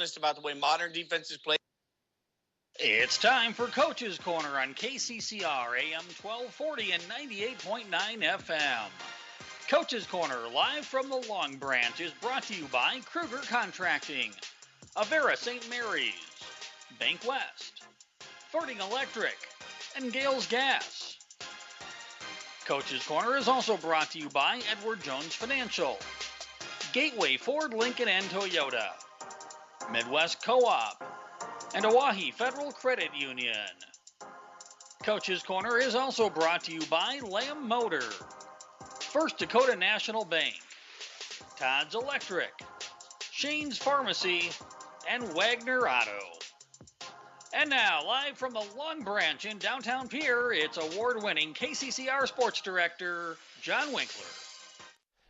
honest about the way modern defenses play. It's time for Coach's Corner on KCCR AM 1240 and 98.9 FM. Coach's Corner, live from the Long Branch, is brought to you by Kruger Contracting, Avera St. Mary's, Bank West, Fording Electric, and Gales Gas. Coach's Corner is also brought to you by Edward Jones Financial, Gateway Ford, Lincoln, and Toyota, Midwest Co-op, and Oahe Federal Credit Union. Coach's Corner is also brought to you by Lamb Motor, First Dakota National Bank, Todd's Electric, Shane's Pharmacy, and Wagner Auto. And now, live from the Long Branch in downtown Pierre, it's award-winning KCCR Sports Director, John Winkler.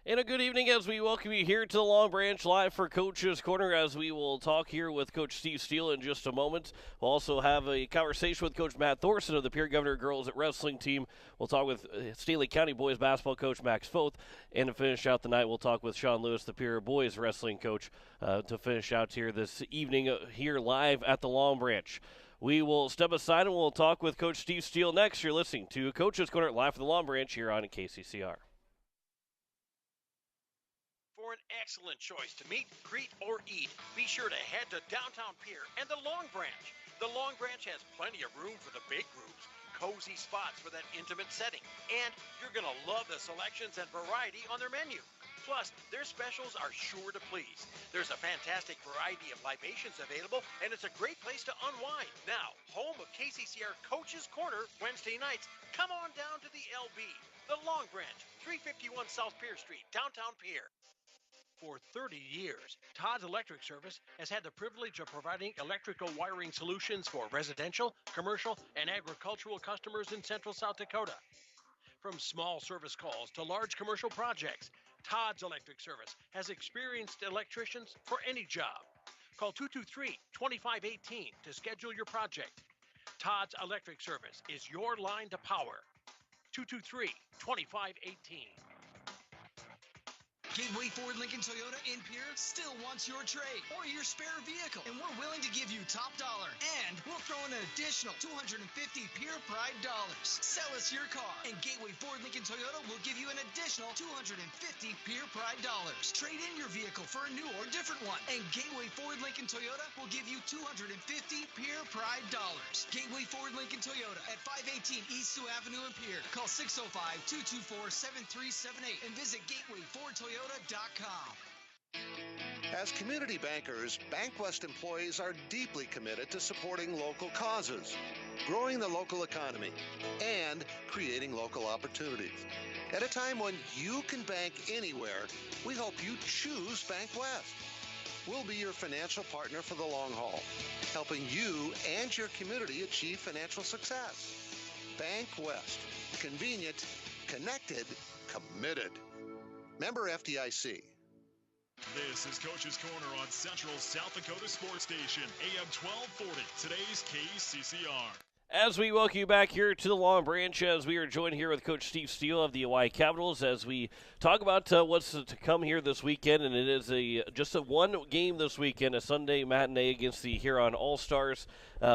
And a good evening as we welcome you here to the Long Branch live for Coach's Corner, as we will talk here with Coach Steve Steele in just a moment. We'll also have a conversation with Coach Matt Thorson of the Pierre Governor Girls Wrestling Team. We'll talk with Stanley County Boys Basketball Coach Max Foth. And to finish out the night, we'll talk with Sean Lewis, the Pierre Boys Wrestling Coach, to finish out here this evening here live at the Long Branch. We will step aside and we'll talk with Coach Steve Steele next. You're listening to Coach's Corner live from the Long Branch here on KCCR. For an excellent choice to meet, greet, or eat, be sure to head to downtown Pierre and the Long Branch. The Long Branch has plenty of room for the big groups, cozy spots for that intimate setting, and you're going to love the selections and variety on their menu. Plus, their specials are sure to please. There's a fantastic variety of libations available, and it's a great place to unwind. Now, home of KCCR Coach's Corner Wednesday nights, come on down to the LB, the Long Branch, 351 South Pierre Street, downtown Pierre. For 30 years, Todd's Electric Service has had the privilege of providing electrical wiring solutions for residential, commercial, and agricultural customers in central South Dakota. From small service calls to large commercial projects, Todd's Electric Service has experienced electricians for any job. Call 223-2518 to schedule your project. Todd's Electric Service is your line to power. 223-2518. Gateway Ford Lincoln Toyota in Pierre still wants your trade or your spare vehicle, and we're willing to give you top dollar, and we'll throw in an additional 250 Pierre Pride dollars. Sell us your car, and Gateway Ford Lincoln Toyota will give you an additional 250 Pierre Pride dollars. Trade in your vehicle for a new or different one, and Gateway Ford Lincoln Toyota will give you 250 Pierre Pride dollars. Gateway Ford Lincoln Toyota at 518 East Sioux Avenue in Pierre. Call 605-224-7378 and visit GatewayFordToyota.com. As community bankers, BankWest employees are deeply committed to supporting local causes, growing the local economy, and creating local opportunities. At a time when you can bank anywhere, we hope you choose BankWest. We'll be your financial partner for the long haul, helping you and your community achieve financial success. BankWest. Convenient, connected, committed. Member FDIC. This is Coach's Corner on Central South Dakota Sports Station, AM 1240, today's KCCR. As we welcome you back here to the Long Branch, as we are joined here with Coach Steve Steele of the Oahe Capitals, as we talk about what's to come here this weekend, and it is just a one game this weekend, a Sunday matinee against the Huron All-Stars,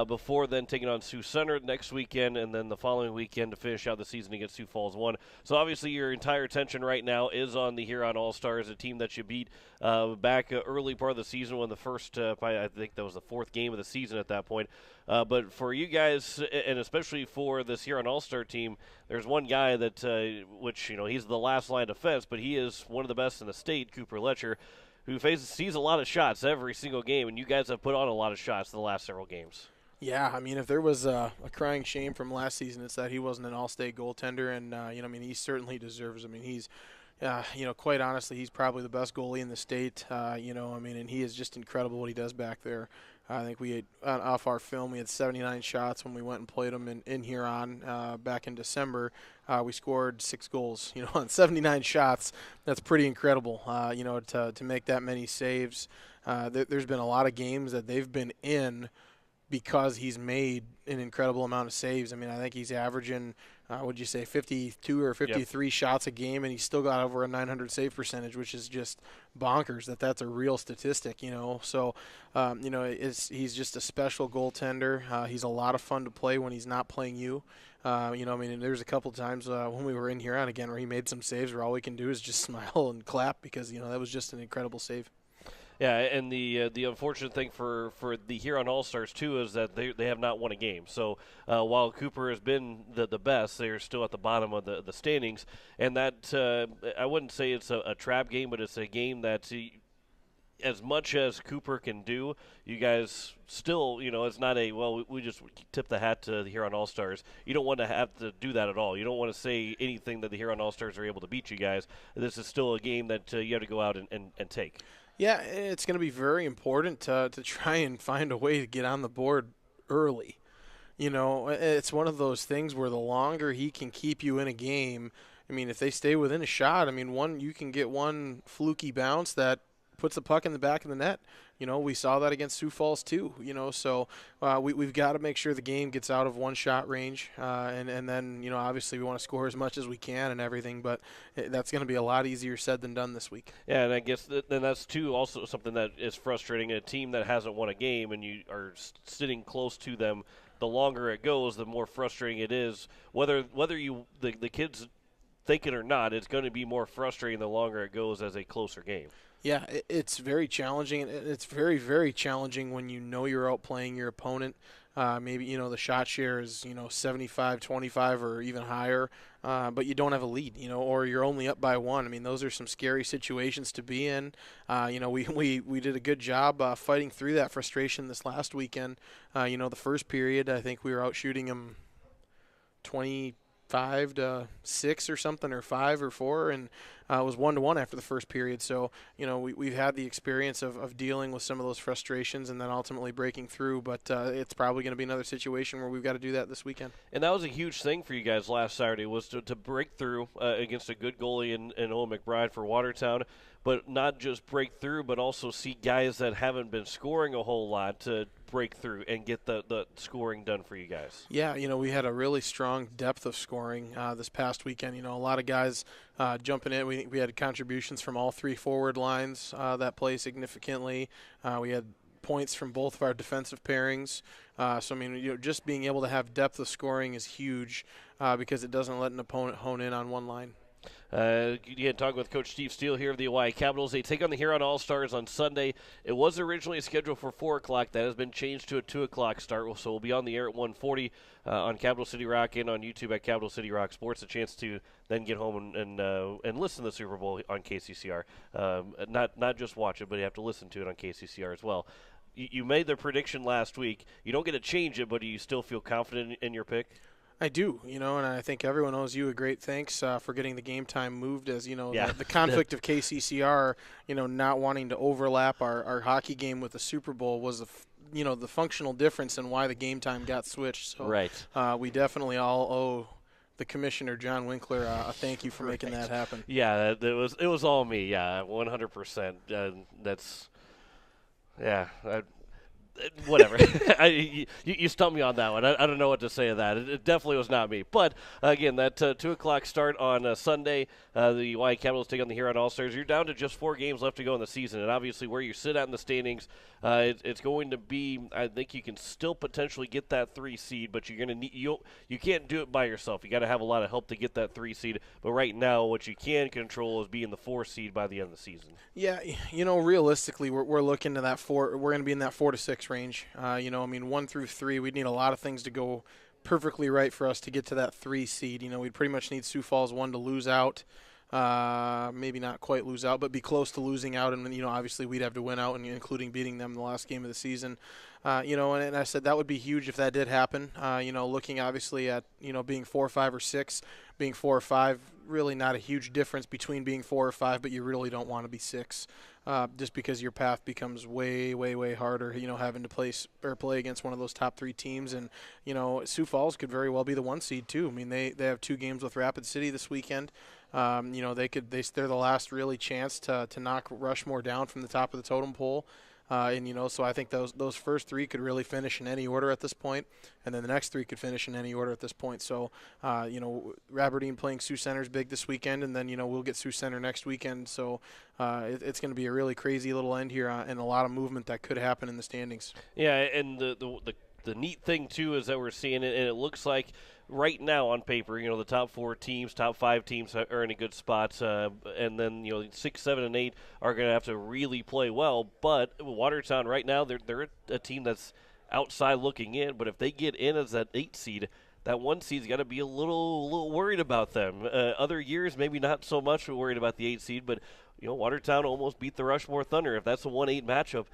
before then taking on Sioux Center next weekend, and then the following weekend to finish out the season against Sioux Falls 1. So obviously your entire attention right now is on the Huron All-Stars, a team that you beat back early part of the season when the first, I think that was the fourth game of the season at that point. But for you guys, and especially for this Huron All-Star team, there's one guy that, which, you know, he's the last line of defense, but he is one of the best in the state, Cooper Letcher, who sees a lot of shots every single game, and you guys have put on a lot of shots the last several games. Yeah, I mean, if there was a crying shame from last season, it's that he wasn't an all-state goaltender, and, he certainly deserves. I mean, he's, quite honestly, he's probably the best goalie in the state, and he is just incredible what he does back there. I think we had, off our film, we had 79 shots when we went and played them in Huron back in December. We scored 6 goals, on 79 shots. That's pretty incredible, to make that many saves. There's been a lot of games that they've been in because he's made an incredible amount of saves. I mean, I think he's averaging would you say 52 or 53 shots a game, and he's still got over a 900 save percentage, which is just bonkers. That's a real statistic, So, he's just a special goaltender. He's a lot of fun to play when he's not playing you. There's a couple times when we were in Huron again where he made some saves where all we can do is just smile and clap because, that was just an incredible save. Yeah, and the unfortunate thing for the Huron All-Stars, too, is that they have not won a game. So while Cooper has been the best, they're still at the bottom of the standings. And that, I wouldn't say it's a trap game, but it's a game that as much as Cooper can do, you guys still, it's not we just tip the hat to the Huron All-Stars. You don't want to have to do that at all. You don't want to say anything that the Huron All-Stars are able to beat you guys. This is still a game that you have to go out and take. Yeah, it's going to be very important to try and find a way to get on the board early. It's one of those things where the longer he can keep you in a game, if they stay within a shot, you can get one fluky bounce that puts the puck in the back of the net. We saw that against Sioux Falls too, so we've got to make sure the game gets out of one-shot range, and then, obviously we want to score as much as we can and everything, but that's going to be a lot easier said than done this week. Yeah, and I guess then that's, too, also something that is frustrating. A team that hasn't won a game and you are sitting close to them, the longer it goes, the more frustrating it is. Whether the kids think it or not, it's going to be more frustrating the longer it goes as a closer game. Yeah, it's very challenging. It's very, very challenging when you're outplaying your opponent. Maybe, the shot share is, 75-25 or even higher, but you don't have a lead, or you're only up by one. Those are some scary situations to be in. We did a good job fighting through that frustration this last weekend. The first period, I think we were out shooting them 25-6 or something, or 5 or 4, and it was 1-1 after the first period. So, we've had the experience of dealing with some of those frustrations and then ultimately breaking through, but it's probably going to be another situation where we've got to do that this weekend. And that was a huge thing for you guys last Saturday, was to break through against a good goalie in Owen McBride for Watertown, but not just break through, but also see guys that haven't been scoring a whole lot to break through and get the scoring done for you guys. Yeah, we had a really strong depth of scoring this past weekend. A lot of guys jumping in. We had contributions from all three forward lines that play significantly. We had points from both of our defensive pairings. Just being able to have depth of scoring is huge because it doesn't let an opponent hone in on one line. You had talked with Coach Steve Steele here of the Hawaii Capitals. They take on the Huron All-Stars on Sunday. It was originally scheduled for 4 o'clock. That has been changed to a 2 o'clock start, so we'll be on the air at 1:40 on Capital City Rock and on YouTube at Capital City Rock Sports. A chance to then get home and listen to the Super Bowl on KCCR. Not just watch it, but you have to listen to it on KCCR as well. You made the prediction last week. You don't get to change it, but do you still feel confident in your pick? I do, and I think everyone owes you a great thanks for getting the game time moved, as Yeah. the conflict of KCCR, not wanting to overlap our hockey game with the Super Bowl was the functional difference in why the game time got switched. So Right. We definitely all owe the commissioner, John Winkler, a thank you for making that happen. Yeah, it was all me. Yeah, 100%. Whatever. You stumped me on that one. I don't know what to say to that. It definitely was not me. But, again, that 2 o'clock start on Sunday, the Hawaii Capitals take on the Huron All-Stars. You're down to just 4 games left to go in the season. And, obviously, where you sit at in the standings, it's going to be – I think you can still potentially get that 3 seed, but you're going to need – you can't do it by yourself. You got to have a lot of help to get that 3 seed. But right now, what you can control is being the 4 seed by the end of the season. Yeah, realistically, we're looking to that 4 – we're going to be in that 4 to 6 range. 1 through 3, we'd need a lot of things to go perfectly right for us to get to that 3 seed. We'd pretty much need Sioux Falls 1 to lose out. Maybe not quite lose out, but be close to losing out. And, obviously we'd have to win out, and including beating them in the last game of the season. And I said that would be huge if that did happen. Looking obviously at, being 4, 5, or 6, being 4 or 5, really not a huge difference between being 4 or 5, but you really don't want to be 6. Just because your path becomes way, way, way harder, having to play against one of those top 3 teams. And, Sioux Falls could very well be the 1 seed too. They have 2 games with Rapid City this weekend. They're the last really chance to knock Rushmore down from the top of the totem pole. And so I think those first three could really finish in any order at this point, and then the next three could finish in any order at this point. So Aberdeen playing Sioux Center is big this weekend, and then we'll get Sioux Center next weekend. So it's going to be a really crazy little end here, and a lot of movement that could happen in the standings. Yeah, and the neat thing too is that we're seeing it, and it looks like right now on paper, the top 4 teams, top 5 teams are in a good spots, and then 6, 7, and 8 are going to have to really play well. But Watertown right now, they're a team that's outside looking in. But if they get in as that 8 seed, that 1 seed's got to be a little worried about them. Other years, maybe not so much worried about the 8 seed, but Watertown almost beat the Rushmore Thunder. If that's a 1-8 matchup,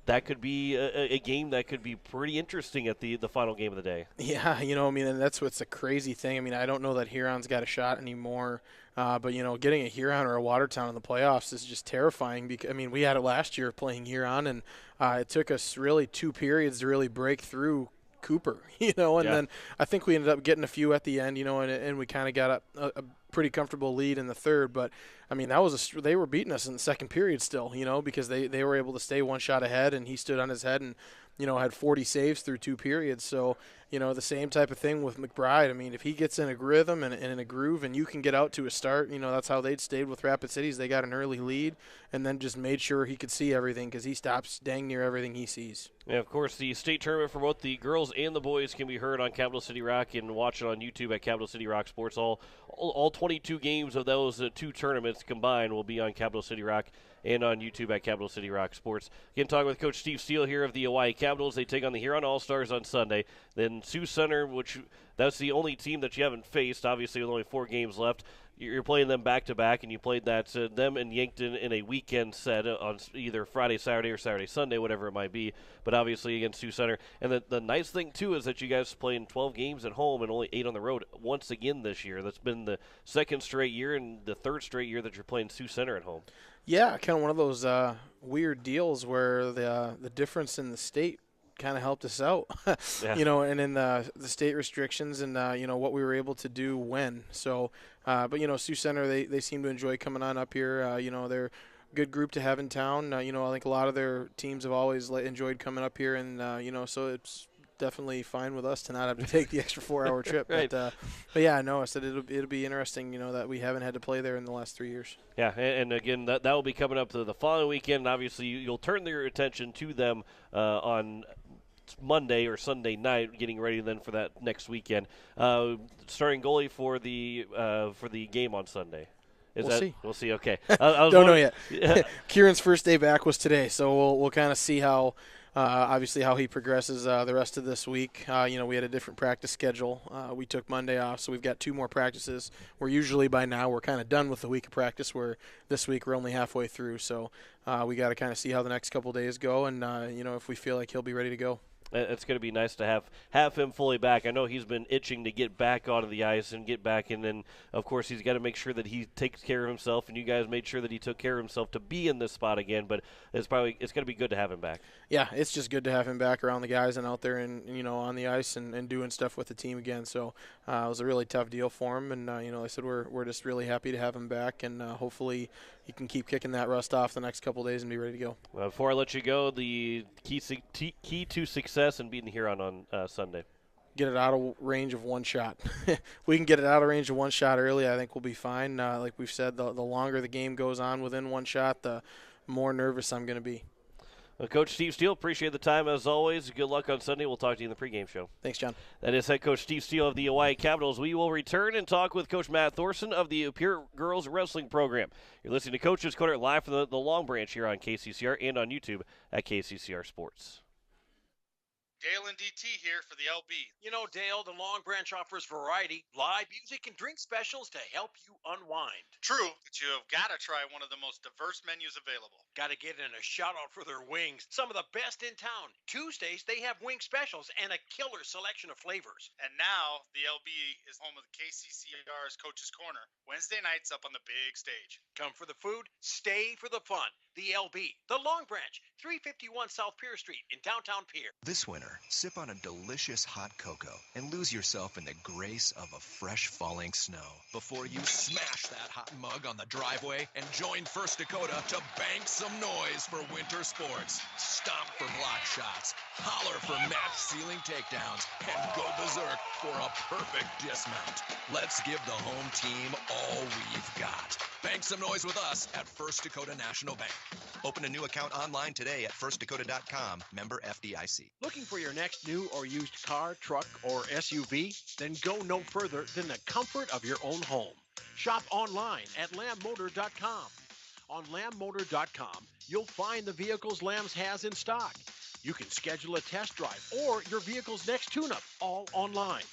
that could be a game that could be pretty interesting at the final game of the day. Yeah, and that's what's a crazy thing. I don't know that Huron's got a shot anymore, but, getting a Huron or a Watertown in the playoffs is just terrifying. Because we had it last year playing Huron, and it took us really 2 periods to really break through Cooper, then I think we ended up getting a few at the end, and we kind of got a pretty comfortable lead in the third. But they were beating us in the second period still, because they were able to stay 1 shot ahead, and he stood on his head and had 40 saves through 2 periods. So the same type of thing with McBride. If he gets in a rhythm and in a groove, and you can get out to a start, that's how they'd stayed with Rapid Cities. They got an early lead and then just made sure he could see everything, because he stops dang near everything he sees. And of course, the state tournament for both the girls and the boys can be heard on Capital City Rock, and watch it on YouTube at Capital City Rock Sports. All 22 games of those 2 tournaments combined will be on Capital City Rock and on YouTube at Capital City Rock Sports. Again, talking with Coach Steve Steele here of the Hawaii Capitals. They take on the Huron All-Stars on Sunday. Then Sioux Center, that's the only team that you haven't faced, obviously, with only 4 games left. You're playing them back-to-back, and you played them and Yankton in a weekend set on either Friday, Saturday, or Saturday, Sunday, whatever it might be, but obviously against Sioux Center. And the nice thing, too, is that you guys play in 12 games at home and only 8 on the road once again this year. That's been the 2nd straight year and the 3rd straight year that you're playing Sioux Center at home. Yeah, kind of one of those weird deals where the difference in the state kind of helped us out, Yeah. And in the state restrictions and, what we were able to do when. So, but, Sioux Center, they seem to enjoy coming on up here. They're a good group to have in town. I think a lot of their teams have always enjoyed coming up here, and, so it's definitely fine with us to not have to take the extra 4-hour trip. Right. But yeah, no, I said it'll be interesting, that we haven't had to play there in the last 3 years. Yeah, and again, that will be coming up to the following weekend. Obviously, you'll turn your attention to them on Monday or Sunday night, getting ready then for that next weekend. Starting goalie for the game on Sunday. See. We'll see. Okay. Don't know yet. Kieran's first day back was today, so we'll kind of see how. Obviously, how he progresses the rest of this week. We had a different practice schedule. We took Monday off, so we've got 2 more practices. We're usually by now we're kind of done with the week of practice. Where this week we're only halfway through, so we got to kind of see how the next couple days go, and if we feel like he'll be ready to go. It's going to be nice to have him fully back. I know he's been itching to get back onto the ice and get back, and then, of course, he's got to make sure that he takes care of himself, and you guys made sure that he took care of himself to be in this spot again, but it's going to be good to have him back. Yeah, it's just good to have him back around the guys and out there and on the ice and doing stuff with the team again. So it was a really tough deal for him, and, I said we're just really happy to have him back, and hopefully he can keep kicking that rust off the next couple of days and be ready to go. Well, before I let you go, the key to success and beating Huron on Sunday. Get it out of range of 1 shot. We can get it out of range of 1 shot early. I think we'll be fine. Like we've said, the longer the game goes on within 1 shot, the more nervous I'm going to be. Well, Coach Steve Steele, appreciate the time as always. Good luck on Sunday. We'll talk to you in the pregame show. Thanks, John. That is head coach Steve Steele of the Hawaii Capitals. We will return and talk with Coach Matt Thorson of the Pure Girls Wrestling Program. You're listening to Coach's Corner live from the Long Branch here on KCCR and on YouTube at KCCR Sports. Dale and DT here for the LB. You know, Dale, the Long Branch offers variety, live music, and drink specials to help you unwind. True, but you have got to try one of the most diverse menus available. Got to get in a shout out for their wings, some of the best in town. Tuesdays, they have wing specials and a killer selection of flavors. And now, the LB is home of the KCCR's Coach's Corner, Wednesday nights up on the big stage. Come for the food, stay for the fun. The LB, the Long Branch, 351 South Pier Street in downtown Pier. This winter, shower, sip on a delicious hot cocoa, and lose yourself in the grace of a fresh falling snow before you smash that hot mug on the driveway and join First Dakota to bank some noise for winter sports. Stomp for block shots, holler for match-sealing takedowns, and go berserk for a perfect dismount. Let's give the home team all we've got. Bank some noise with us at First Dakota National Bank. Open a new account online today at firstdakota.com, member FDIC. Looking for your next new or used car, truck, or SUV? Then go no further than the comfort of your own home. Shop online at lambmotor.com. On lambmotor.com, you'll find the vehicles Lambs has in stock. You can schedule a test drive or your vehicle's next tune-up, all online.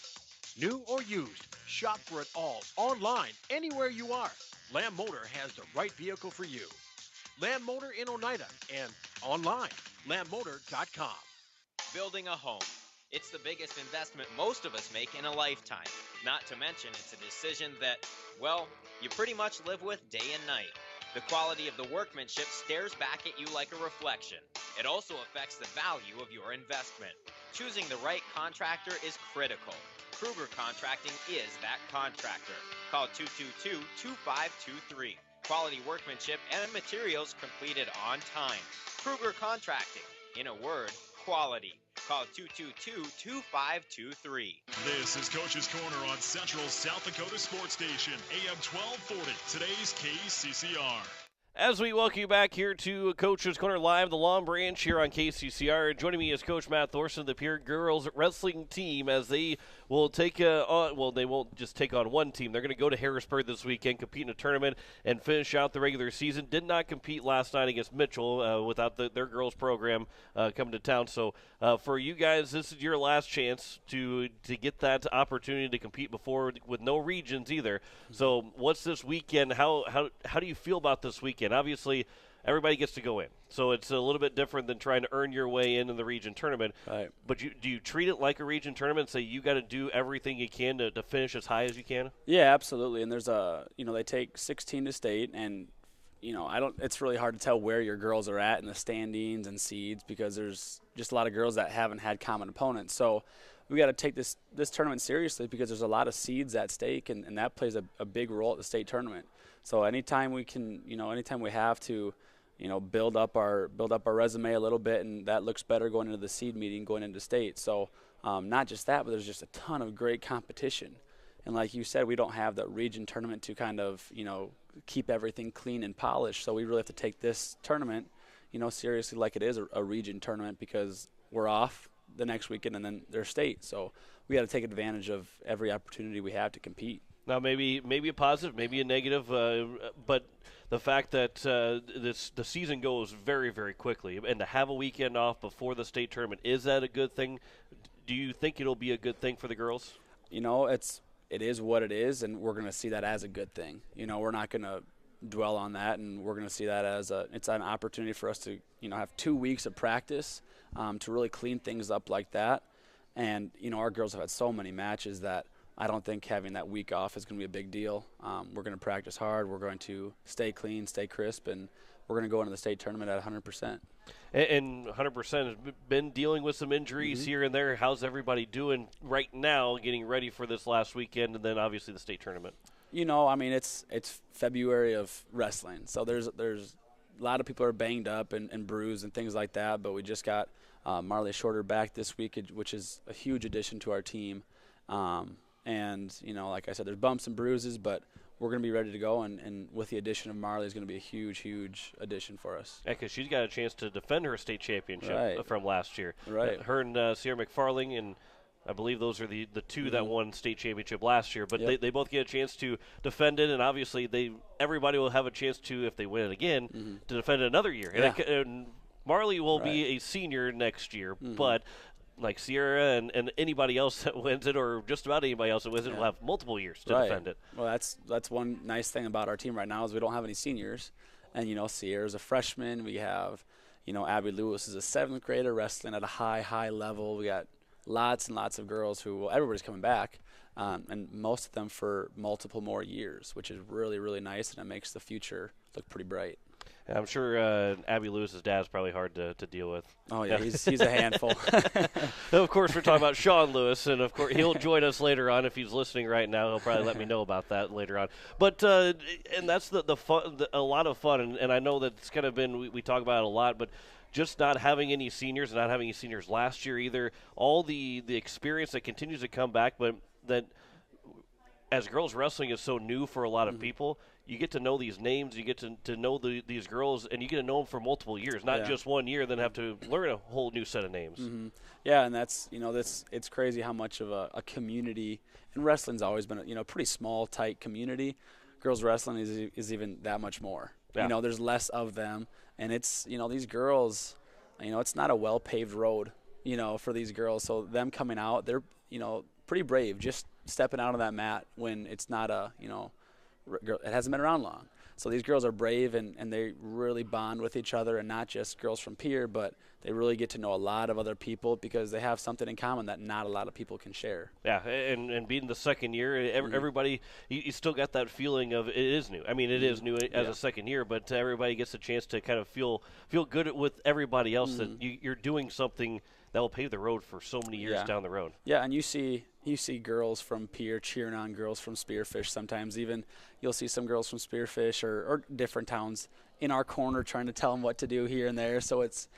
New or used, shop for it all online, anywhere you are. Lamb Motor has the right vehicle for you. Lamb Motor in Oneida and online, lambmotor.com. Building a home. It's the biggest investment most of us make in a lifetime. Not to mention it's a decision that, well, you pretty much live with day and night. The quality of the workmanship stares back at you like a reflection. It also affects the value of your investment. Choosing the right contractor is critical. Kruger Contracting is that contractor. Call 222-2523. Quality workmanship and materials completed on time. Kruger Contracting. In a word, quality. Call 222-2523. This is Coach's Corner on Central South Dakota Sports Station, AM 1240, today's KCCR. As we welcome you back here to Coach's Corner Live, the Long Branch here on KCCR. Joining me is Coach Matt Thorson, the Pierre girls wrestling team, as they will take on, they won't just take on one team. They're going to go to Harrisburg this weekend, compete in a tournament, and finish out the regular season. Did not compete last night against Mitchell without their girls program coming to town. So for you guys, this is your last chance to get that opportunity to compete before with no regions either. So what's this weekend? How do you feel about this weekend? Obviously, everybody gets to go in, so it's a little bit different than trying to earn your way in the region tournament. Right. But do you treat it like a region tournament and say you got to do everything you can to finish as high as you can? Yeah, absolutely. And there's they take 16 to state, and it's really hard to tell where your girls are at in the standings and seeds because there's just a lot of girls that haven't had common opponents. So we got to take this tournament seriously because there's a lot of seeds at stake, and that plays a big role at the state tournament. So anytime we can, anytime we have to, build up our resume a little bit, and that looks better going into the seed meeting, going into state. So not just that, but there's just a ton of great competition. And like you said, we don't have the region tournament to kind of, keep everything clean and polished. So we really have to take this tournament, seriously like it is a region tournament because we're off the next weekend and then there's state. So we got to take advantage of every opportunity we have to compete. Now, maybe a positive, maybe a negative, but the fact that the season goes very, very quickly, and to have a weekend off before the state tournament, is that a good thing? Do you think it'll be a good thing for the girls? It is what it is, and we're going to see that as a good thing. We're not going to dwell on that, and we're going to see that as it's an opportunity for us to have 2 weeks of practice to really clean things up like that. And our girls have had so many matches that I don't think having that week off is going to be a big deal. We're going to practice hard. We're going to stay clean, stay crisp, and we're going to go into the state tournament at 100%. And 100% has been dealing with some injuries here and there. How's everybody doing right now getting ready for this last weekend and then obviously the state tournament? It's February of wrestling, so there's a lot of people are banged up and bruised and things like that, but we just got Marley Shorter back this week, which is a huge addition to our team. And, like I said, there's bumps and bruises, but we're going to be ready to go. And with the addition of Marley is going to be a huge, huge addition for us. Yeah, because she's got a chance to defend her state championship from last year. Right. Her and Sierra McFarling, and I believe those are the two that won state championship last year. But they both get a chance to defend it, and obviously everybody will have a chance to, if they win it again, to defend it another year. Yeah. And Marley will be a senior next year, but like Sierra and anybody else that wins it, or just about anybody else that wins it, will have multiple years to defend it. Well, that's one nice thing about our team right now is we don't have any seniors. And, Sierra's a freshman. We have, Abby Lewis is a 7th grader wrestling at a high level. We got lots and lots of girls everybody's coming back, and most of them for multiple more years, which is really, really nice, and it makes the future look pretty bright. I'm sure Abby Lewis's dad's probably hard to deal with. Oh, yeah, he's a handful. Of course, we're talking about Sean Lewis, and of course he'll join us later on if he's listening right now. He'll probably let me know about that later on. But and that's the fun, a lot of fun, and I know that it's kind of been we talk about it a lot, but just not having any seniors and not having any seniors last year either. All the experience that continues to come back, but that as girls wrestling is so new for a lot of people, you get to know these names, you get to know these girls, and you get to know them for multiple years, not just 1 year, then have to learn a whole new set of names. Yeah, and that's, it's crazy how much of a community, and wrestling's always been a pretty small, tight community. Girls wrestling is even that much more. Yeah. There's less of them, and it's, these girls, it's not a well-paved road, for these girls. So them coming out, they're, pretty brave, just stepping out on that mat when it's not it hasn't been around long. So these girls are brave, and they really bond with each other, and not just girls from Pier, but they really get to know a lot of other people because they have something in common that not a lot of people can share. Yeah, and being the second year, everybody, you still got that feeling of it is new. I mean, it is new as a second year, but everybody gets a chance to kind of feel good with everybody else that you're doing something that will pave the road for so many years down the road. Yeah, and you see girls from Pier cheering on girls from Spearfish. Sometimes even you'll see some girls from Spearfish or different towns in our corner trying to tell them what to do here and there. So it's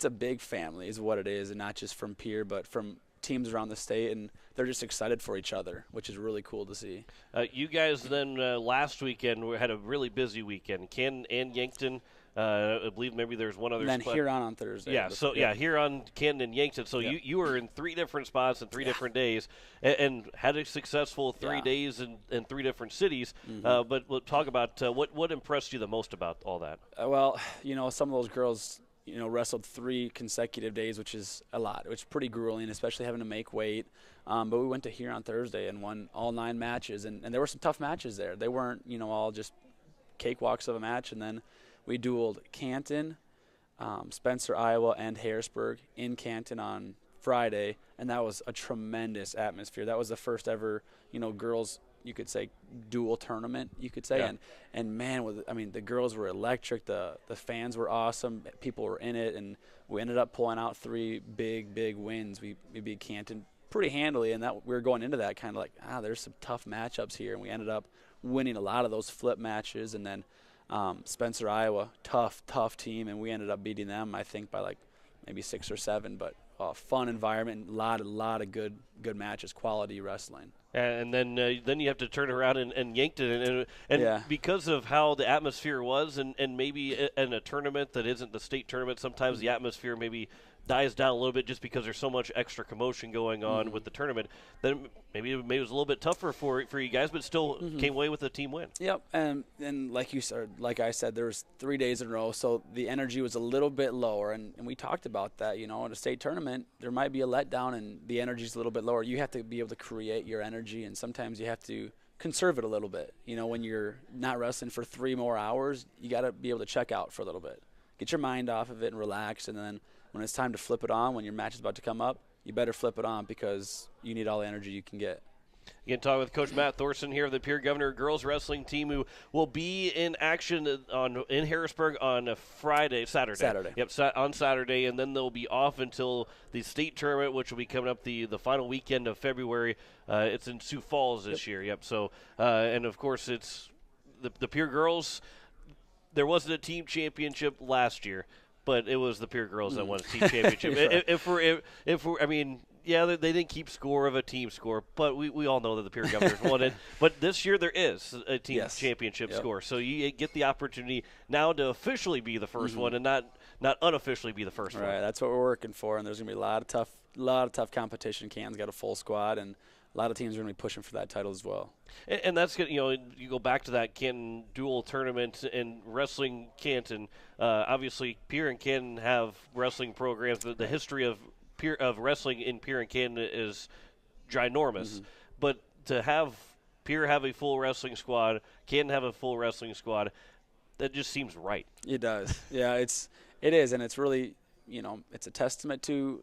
a big family is what it is, and not just from Pier but from teams around the state, and they're just excited for each other, which is really cool to see. You guys then last weekend had a really busy weekend. Canton and Yankton. I believe maybe there's one other and then spot. Huron on Thursday. Yeah, so Huron, Canton, and Yankton. So you were in 3 different spots in 3 different days and had a successful 3 days in 3 different cities. But we'll talk about what impressed you the most about all that. Well, some of those girls, wrestled 3 consecutive days, which is a lot. It was pretty grueling, especially having to make weight. But we went to Huron on Thursday and won all 9 matches. And there were some tough matches there. They weren't, all just cakewalks of a match. And then we dueled Canton, Spencer, Iowa, and Harrisburg in Canton on Friday, and that was a tremendous atmosphere. That was the first ever, girls, you could say, dual tournament, you could say. Yeah. And man, the girls were electric. The fans were awesome. People were in it, and we ended up pulling out 3 big wins. We beat Canton pretty handily, and that we were going into that kind of like, there's some tough matchups here, and we ended up winning a lot of those flip matches, and then Spencer, Iowa, tough team, and we ended up beating them, I think, by like maybe 6 or 7. But fun environment, a lot of good matches, quality wrestling. And then you have to turn around and Yankton, and because of how the atmosphere was, and maybe in a tournament that isn't the state tournament, sometimes the atmosphere maybe dies down a little bit just because there's so much extra commotion going on with the tournament. Then maybe it was a little bit tougher for you guys, but still came away with a team win. Yep, and like I said, there was 3 days in a row, so the energy was a little bit lower, and we talked about that. In a state tournament, there might be a letdown, and the energy's a little bit lower. You have to be able to create your energy, and sometimes you have to conserve it a little bit. When you're not wrestling for 3 more hours, you got to be able to check out for a little bit. Get your mind off of it and relax, and then when it's time to flip it on, when your match is about to come up, you better flip it on because you need all the energy you can get. Again, talking with Coach Matt Thorson here of the Pier Governor girls wrestling team, who will be in action in Harrisburg on Saturday. Yep, on Saturday, and then they'll be off until the state tournament, which will be coming up the final weekend of February. It's in Sioux Falls this year. Yep. So, and of course, it's the Pier girls. There wasn't a team championship last year, but it was the Pier girls that won a team championship. They didn't keep score of a team score, but we all know that the Pier Governors won it. But this year there is a team championship score, so you get the opportunity now to officially be the first one and not unofficially be the first one. Right, that's what we're working for, and there's going to be a lot of tough competition. Canton's got a full squad, and a lot of teams are going to be pushing for that title as well. And that's good. You go back to that Canton dual tournament and wrestling Canton. Obviously, Pier and Canton have wrestling programs. The history of wrestling in Pier and Canton is ginormous. But to have Pier have a full wrestling squad, Canton have a full wrestling squad, that just seems right. It does. Yeah, it is, and it's really, it's a testament to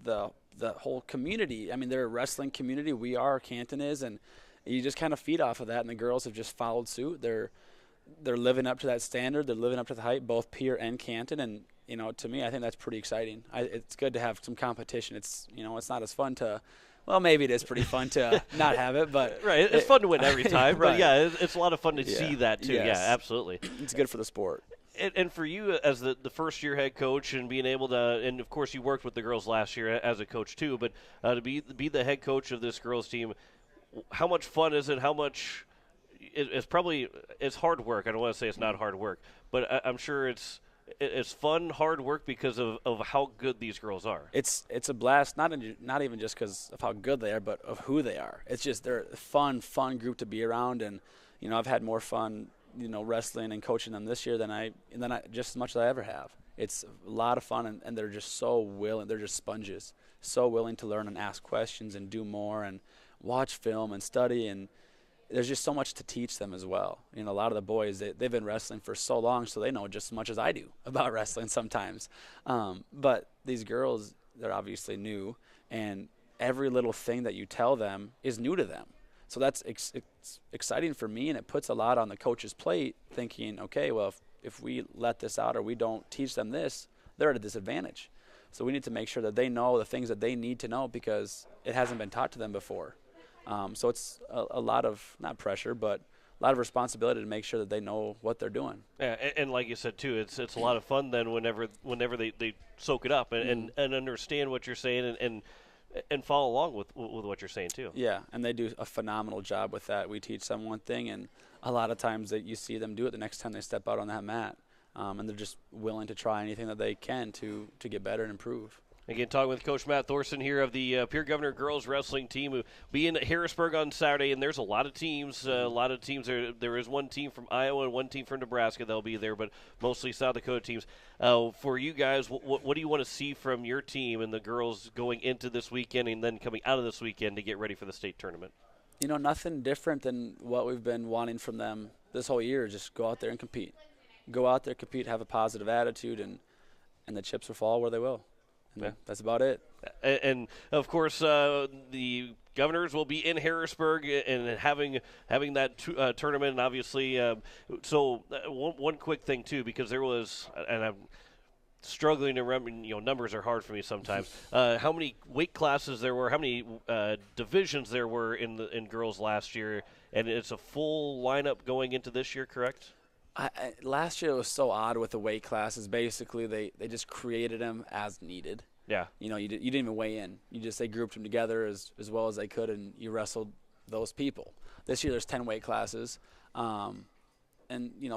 the whole community. I mean, they're a wrestling community. Canton is, and you just kind of feed off of that, and the girls have just followed suit. They're they're living up to that standard. They're living up to the hype, both Pierre and Canton. And, to me, I think that's pretty exciting. It's good to have some competition. It's, it's not as fun to – well, maybe it is pretty fun to not have it, but right, it's fun to win every time. Right. But yeah, it's a lot of fun to see that too. Yes. Yeah, absolutely. It's good for the sport. And for you as the first-year head coach and being able to, and of course you worked with the girls last year as a coach too, but to be the head coach of this girls team, how much fun is it? How much it's hard work. I don't want to say it's not hard work, but I'm sure it's fun, hard work because of how good these girls are. It's a blast, not even just because of how good they are, but of who they are. It's just they're a fun group to be around, and I've had more fun wrestling and coaching them this year than I just as much as I ever have. It's a lot of fun, and they're just so willing. They're just sponges, so willing to learn and ask questions and do more and watch film and study, and there's just so much to teach them as well. A lot of the boys, they've been wrestling for so long, so they know just as much as I do about wrestling sometimes. But these girls, they're obviously new, and every little thing that you tell them is new to them. So that's it's exciting for me, and it puts a lot on the coach's plate thinking, okay, well, if we let this out or we don't teach them this, they're at a disadvantage. So we need to make sure that they know the things that they need to know because it hasn't been taught to them before. So it's a lot of, not pressure, but a lot of responsibility to make sure that they know what they're doing. Yeah, and like you said, too, it's a lot of fun then whenever they soak it up and understand what you're saying and follow along with what you're saying, too. Yeah, and they do a phenomenal job with that. We teach them one thing, and a lot of times that you see them do it the next time they step out on that mat. And they're just willing to try anything that they can to get better and improve. Again, talking with Coach Matt Thorson here of the Pierre Governor girls wrestling team, who will be in Harrisburg on Saturday, and there's a lot of teams. There is one team from Iowa and one team from Nebraska that'll be there, but mostly South Dakota teams. For you guys, what do you want to see from your team and the girls going into this weekend and then coming out of this weekend to get ready for the state tournament? Nothing different than what we've been wanting from them this whole year. Just go out there and compete. Go out there, compete, have a positive attitude, and the chips will fall where they will. Yeah. That's about it. And of course, the Governors will be in Harrisburg and having that tournament. And obviously, one quick thing too, because there was, and I'm struggling to remember. Numbers are hard for me sometimes. How many weight classes there were? How many divisions there were in girls last year? And it's a full lineup going into this year, correct? Last year it was so odd with the weight classes. Basically, they just created them as needed. Yeah. You didn't even weigh in. They grouped them together as well as they could, and you wrestled those people. This year there's 10 weight classes, and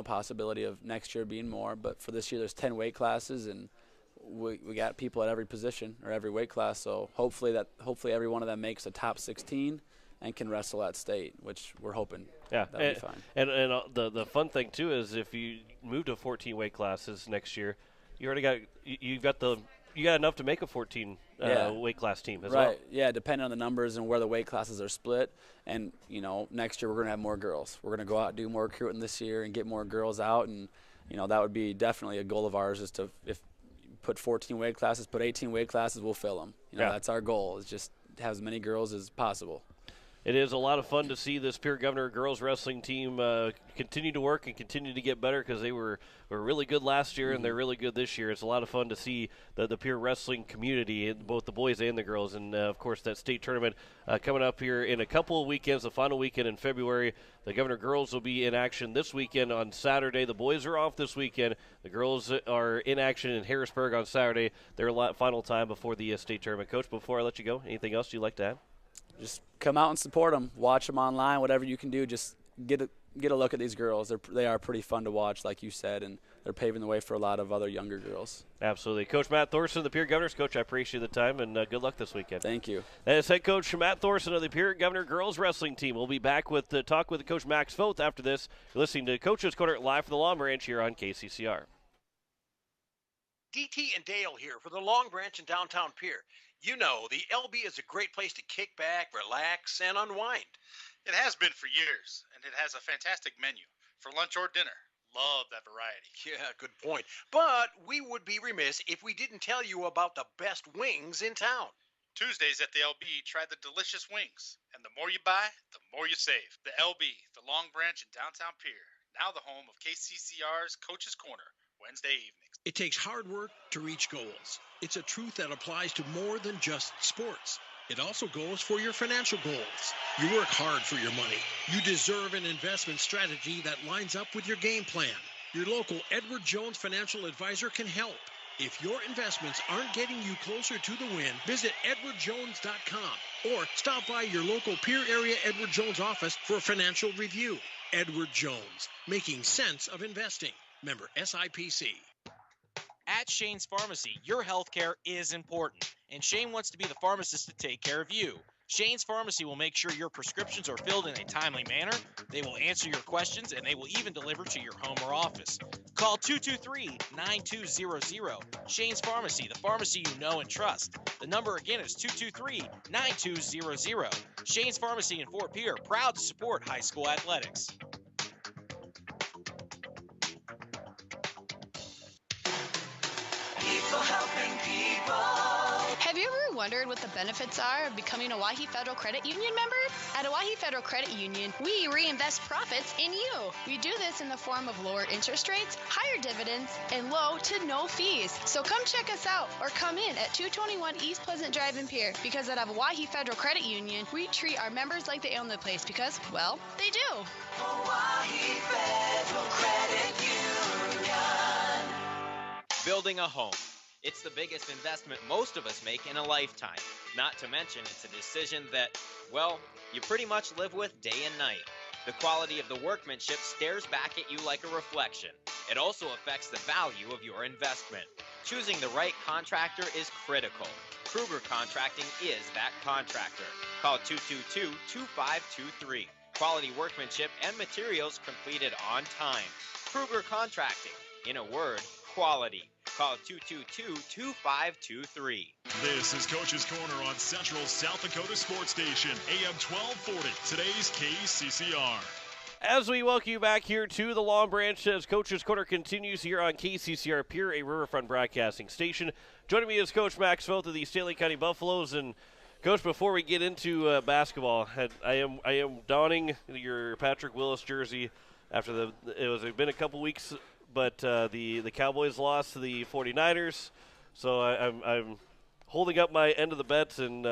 possibility of next year being more. But for this year there's 10 weight classes, and we got people at every position or every weight class. So hopefully every one of them makes the top 16 and can wrestle at state, which we're hoping. Yeah, that'll be fine. And the fun thing too is if you move to 14 weight classes next year, you already got enough to make a 14 weight class team as well. Right. Yeah, depending on the numbers and where the weight classes are split. And next year we're going to have more girls. We're going to go out and do more recruiting this year and get more girls out. And that would be definitely a goal of ours is to if put 14 weight classes, put 18 weight classes, we'll fill them. That's our goal. Is just to have as many girls as possible. It is a lot of fun to see this Pierre Governor girls wrestling team continue to work and continue to get better because they were really good last year and they're really good this year. It's a lot of fun to see the Pierre wrestling community, both the boys and the girls, and of course that state tournament coming up here in a couple of weekends. The final weekend in February, the Governor girls will be in action this weekend on Saturday. The boys are off this weekend. The girls are in action in Harrisburg on Saturday. Their final time before the state tournament. Coach, before I let you go, anything else you'd like to add? Just come out and support them. Watch them online, whatever you can do. Just get a look at these girls. They are pretty fun to watch, like you said, and they're paving the way for a lot of other younger girls. Absolutely. Coach Matt Thorson, the Pierre Governors. Coach, I appreciate the time, and good luck this weekend. Thank you. That is head coach Matt Thorson of the Pierre Governor girls wrestling team. We'll be back with the talk with Coach Max Foth after this. You're listening to Coach's Corner live from the Long Branch here on KCCR. DT and Dale here for the Long Branch in downtown Pierre. The LB is a great place to kick back, relax, and unwind. It has been for years, and it has a fantastic menu for lunch or dinner. Love that variety. Yeah, good point. But we would be remiss if we didn't tell you about the best wings in town. Tuesdays at the LB, try the delicious wings. And the more you buy, the more you save. The LB, the Long Branch in downtown Pierre. Now the home of KCCR's Coach's Corner, Wednesday evenings. It takes hard work to reach goals. It's a truth that applies to more than just sports. It also goes for your financial goals. You work hard for your money. You deserve an investment strategy that lines up with your game plan. Your local Edward Jones financial advisor can help. If your investments aren't getting you closer to the win, visit edwardjones.com or stop by your local Pier area Edward Jones office for a financial review. Edward Jones, making sense of investing. Member SIPC. At Shane's Pharmacy, your healthcare is important, and Shane wants to be the pharmacist to take care of you. Shane's Pharmacy will make sure your prescriptions are filled in a timely manner, they will answer your questions, and they will even deliver to your home or office. Call 223-9200. Shane's Pharmacy, the pharmacy you know and trust. The number again is 223-9200. Shane's Pharmacy in Fort Pierre, proud to support high school athletics. People helping people. Have you ever wondered what the benefits are of becoming a Wahi Federal Credit Union member? At Wahi Federal Credit Union, we reinvest profits in you. We do this in the form of lower interest rates, higher dividends, and low to no fees. So come check us out or come in at 221 East Pleasant Drive in Pierre, because at Wahi Federal Credit Union, we treat our members like they own the place because, well, they do. Wahi Federal Credit Union. Building a home. It's the biggest investment most of us make in a lifetime. Not to mention, it's a decision that, well, you pretty much live with day and night. The quality of the workmanship stares back at you like a reflection. It also affects the value of your investment. Choosing the right contractor is critical. Kruger Contracting is that contractor. Call 222-2523. Quality workmanship and materials completed on time. Kruger Contracting. In a word, quality. Call 222-2523. This is Coach's Corner on Central South Dakota Sports Station, AM 1240, today's KCCR. As we welcome you back here to the Long Branch, as Coach's Corner continues here on KCCR Pier, a Riverfront broadcasting station. Joining me is Coach Max Voth of the Stanley County Buffaloes. And Coach, before we get into basketball, I am donning your Patrick Willis jersey after it's been a couple weeks. But the Cowboys lost to the 49ers, so I'm holding up my end of the bets and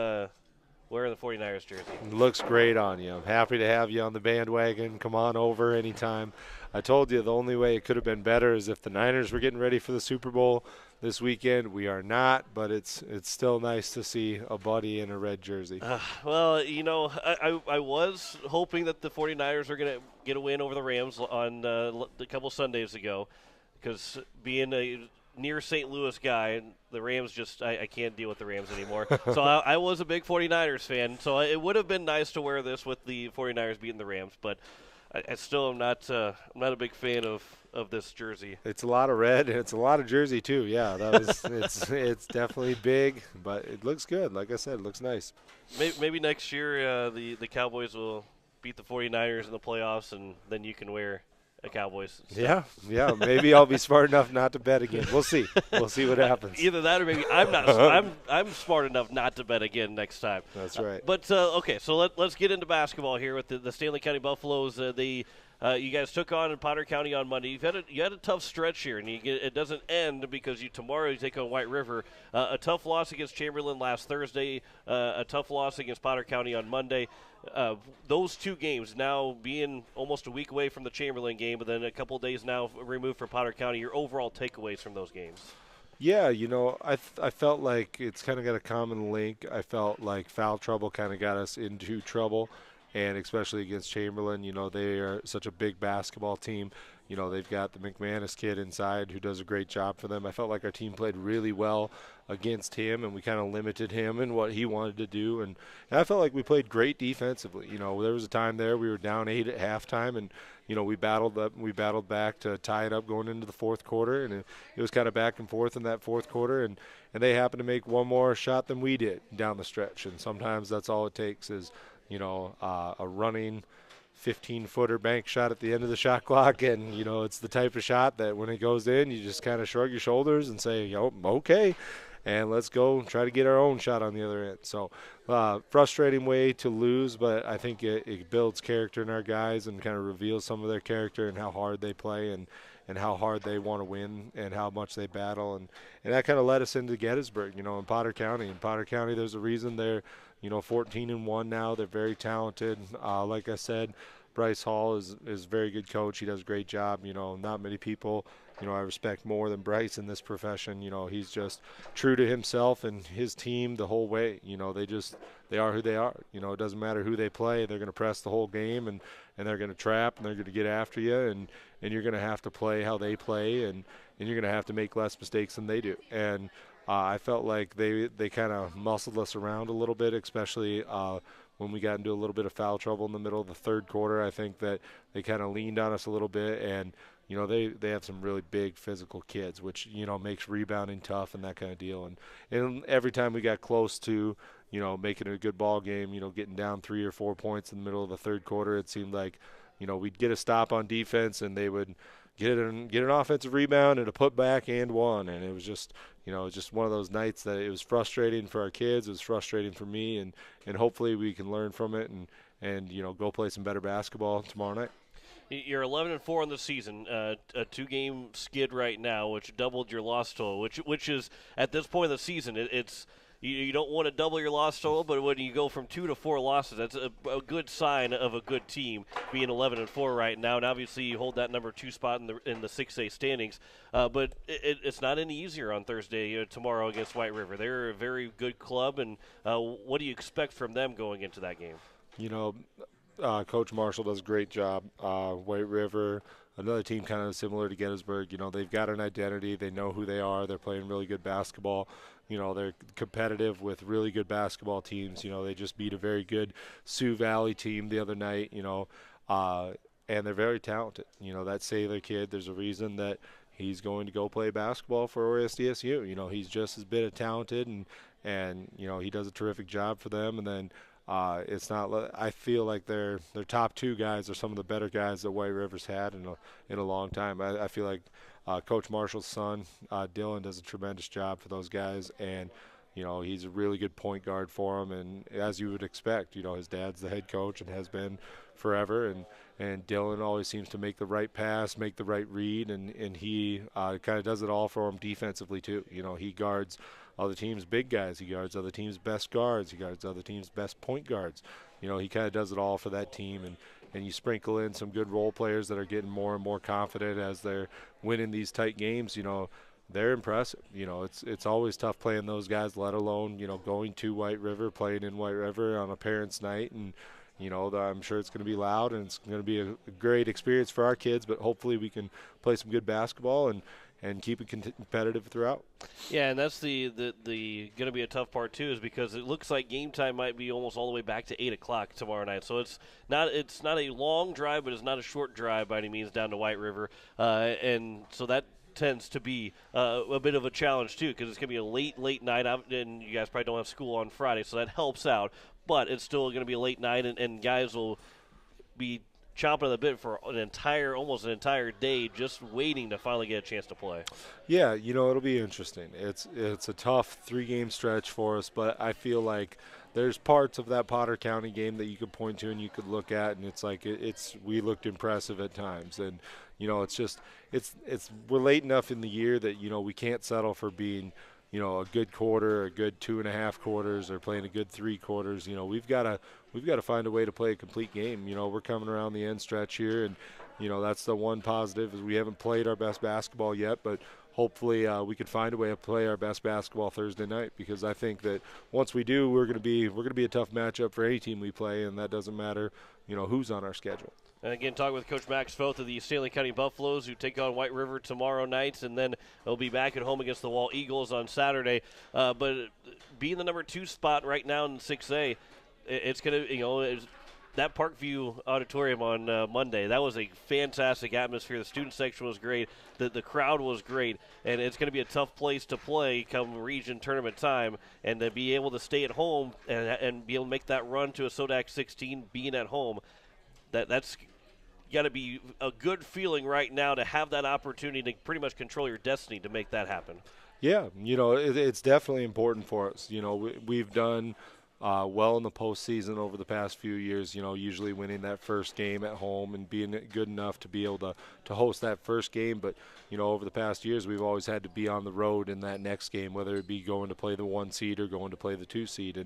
wearing the 49ers jersey. Looks great on you. I'm happy to have you on the bandwagon. Come on over anytime. I told you the only way it could have been better is if the Niners were getting ready for the Super Bowl this weekend. We are not, but it's still nice to see a buddy in a red jersey. Well, you know, I was hoping that the 49ers were going to get a win over the Rams on a couple Sundays ago, because being a near St. Louis guy, the Rams just I can't deal with the Rams anymore. So I was a big 49ers fan, so it would have been nice to wear this with the 49ers beating the Rams, but I still am not a big fan of this jersey. It's a lot of red and it's a lot of jersey too. Yeah, it's definitely big, but it looks good. Like I said, it looks nice. Maybe next year the Cowboys will beat the 49ers in the playoffs, and then you can wear a Cowboys stuff. Yeah. Maybe I'll be smart enough not to bet again. We'll see. We'll see what happens. Either that, or maybe I'm smart enough not to bet again next time. That's right. But okay, so let's get into basketball here with the Stanley County Buffaloes. You guys took on in Potter County on Monday. You had a tough stretch here, and it doesn't end because tomorrow you take on White River. A tough loss against Chamberlain last Thursday. A tough loss against Potter County on Monday. Those two games now being almost a week away from the Chamberlain game, but then a couple of days now removed from Potter County. Your overall takeaways from those games? Yeah, you know, I felt like it's kind of got a common link. I felt like foul trouble kind of got us into trouble. And especially against Chamberlain, you know, they are such a big basketball team. You know, they've got the McManus kid inside who does a great job for them. I felt like our team played really well against him, and we kind of limited him in what he wanted to do. And I felt like we played great defensively. You know, there was a time there we were down 8 at halftime, and, you know, we battled back to tie it up going into the fourth quarter. And it was kind of back and forth in that fourth quarter. And they happened to make one more shot than we did down the stretch. And sometimes that's all it takes is, you know, a running 15-footer bank shot at the end of the shot clock. And, you know, it's the type of shot that when it goes in, you just kind of shrug your shoulders and say, okay. and let's go try to get our own shot on the other end. So frustrating way to lose, but I think it builds character in our guys and kind of reveals some of their character and how hard they play and how hard they want to win and how much they battle. And that kind of led us into Gettysburg, in Potter County. In Potter County, there's a reason they're, 14-1 now. They're very talented. Like I said, Bryce Hall is a very good coach. He does a great job. Not many people, I respect more than Bryce in this profession. He's just true to himself and his team the whole way. They are who they are. It doesn't matter who they play. They're going to press the whole game, and they're going to trap, and they're going to get after you, and you're going to have to play how they play, and you're going to have to make less mistakes than they do. And I felt like they kind of muscled us around a little bit, especially when we got into a little bit of foul trouble in the middle of the third quarter. I think that they kind of leaned on us a little bit, and they have some really big physical kids, which makes rebounding tough and that kind of deal. And every time we got close to making it a good ball game, getting down 3 or 4 points in the middle of the third quarter, it seemed like we'd get a stop on defense and they would get an offensive rebound and a putback and one. And it was just one of those nights that it was frustrating for our kids. It was frustrating for me, and hopefully we can learn from it and go play some better basketball tomorrow night. You're 11-4 in the season, a 2-game skid right now, which doubled your loss total, which is at this point in the season, it's you don't want to double your loss total, but when you go from 2 to 4 losses, that's a good sign of a good team being 11-4 right now. And obviously, you hold that number 2 spot in the 6A standings, but it's not any easier on Thursday tomorrow against White River. They're a very good club, and what do you expect from them going into that game? Coach Marshall does a great job. White River, another team kind of similar to Gettysburg. They've got an identity. They know who they are. They're playing really good basketball. They're competitive with really good basketball teams. They just beat a very good Sioux Valley team the other night, and they're very talented. That Saylor kid, there's a reason that he's going to go play basketball for OSDSU. He's just as bit of talented, and he does a terrific job for them. And then it's not. I feel like their top 2 guys are some of the better guys that White River's had in a long time. I feel like Coach Marshall's son, Dylan, does a tremendous job for those guys, and he's a really good point guard for them. And as you would expect, his dad's the head coach and has been forever, and Dylan always seems to make the right pass, make the right read, and he kind of does it all for him defensively too. He guards other teams' big guys. He guards other teams' best guards. He guards other teams' best point guards. He kind of does it all for that team. And you sprinkle in some good role players that are getting more and more confident as they're winning these tight games. They're impressive. It's always tough playing those guys, let alone, going to White River, playing in White River on a parents' night. And, I'm sure it's going to be loud and it's going to be a great experience for our kids, but hopefully we can play some good basketball and keep it competitive throughout. Yeah, and that's the going to be a tough part too, is because it looks like game time might be almost all the way back to 8 o'clock tomorrow night. So it's not a long drive, but it's not a short drive by any means down to White River, and so that tends to be a bit of a challenge too, because it's going to be a late night, and you guys probably don't have school on Friday, so that helps out. But it's still going to be a late night, and guys will be chomping at the bit for almost an entire day, just waiting to finally get a chance to play. Yeah, it'll be interesting. It's a tough 3-game stretch for us, but I feel like there's parts of that Potter County game that you could point to and you could look at, and it's like we looked impressive at times, and we're late enough in the year that we can't settle for being a good quarter, a good 2.5 quarters, or playing a good 3 quarters. We've got to find a way to play a complete game. We're coming around the end stretch here, and that's the one positive, is we haven't played our best basketball yet, but hopefully we can find a way to play our best basketball Thursday night, because I think that once we do, we're going to be a tough matchup for any team we play, and that doesn't matter who's on our schedule. And again, talking with Coach Max Foth of the Stanley County Buffaloes, who take on White River tomorrow night, and then they'll be back at home against the Wall Eagles on Saturday. But being the number 2 spot right now in 6A, it's going to, that Parkview Auditorium on Monday, that was a fantastic atmosphere. The student section was great. The crowd was great. And it's going to be a tough place to play come region tournament time. And to be able to stay at home and be able to make that run to a SODAC 16 being at home, that's got to be a good feeling right now to have that opportunity to pretty much control your destiny to make that happen. Yeah, it's definitely important for us. We've done well in the postseason over the past few years, usually winning that first game at home and being good enough to be able to host that first game. But, over the past years, we've always had to be on the road in that next game, whether it be going to play the 1 seed or going to play the 2 seed.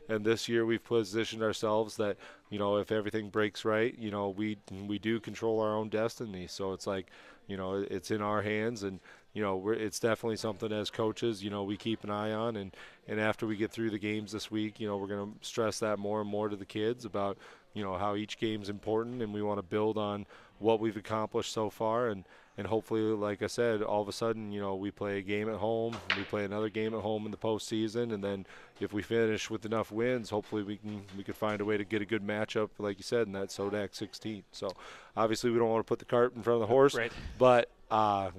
And this year we've positioned ourselves that, if everything breaks right, we do control our own destiny. So it's like, it's in our hands, and it's definitely something as coaches, we keep an eye on, and after we get through the games this week, we're going to stress that more and more to the kids about, how each game's important, and we want to build on what we've accomplished so far, and hopefully, like I said, all of a sudden, we play a game at home, we play another game at home in the postseason, and then if we finish with enough wins, hopefully we can find a way to get a good matchup, like you said, in that SODAC 16. So obviously we don't want to put the cart in front of the horse, right. But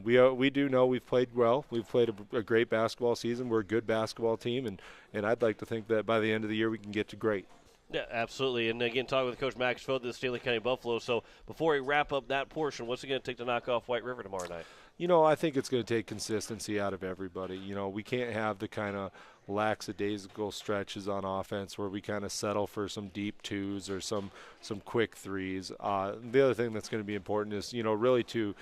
we do know we've played well. We've played a great basketball season. We're a good basketball team, and I'd like to think that by the end of the year we can get to great. Yeah, absolutely. And again, talking with Coach Max Foth of the Stanley County Buffalo. So before we wrap up that portion, what's it going to take to knock off White River tomorrow night? I think it's going to take consistency out of everybody. We can't have the kind of lackadaisical stretches on offense where we kind of settle for some deep twos or some quick threes. The other thing that's going to be important is, really to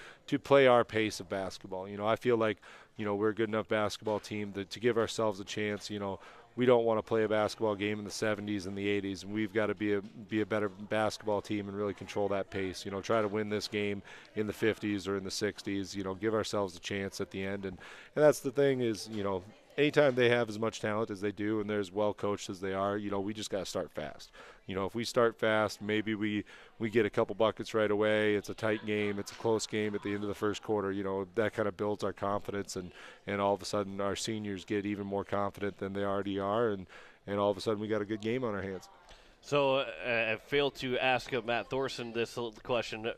play our pace of basketball. I feel like, we're a good enough basketball team to give ourselves a chance. We don't want to play a basketball game in the 70s and the 80s, and we've got to be a better basketball team and really control that pace. Try to win this game in the 50s or in the 60s. Give ourselves a chance at the end, and that's the thing is, anytime they have as much talent as they do and they're as well coached as they are, we just got to start fast. If we start fast, maybe we get a couple buckets right away. It's a tight game. It's a close game at the end of the first quarter. That kind of builds our confidence, and all of a sudden our seniors get even more confident than they already are, and all of a sudden we got a good game on our hands. So I failed to ask Matt Thorson this question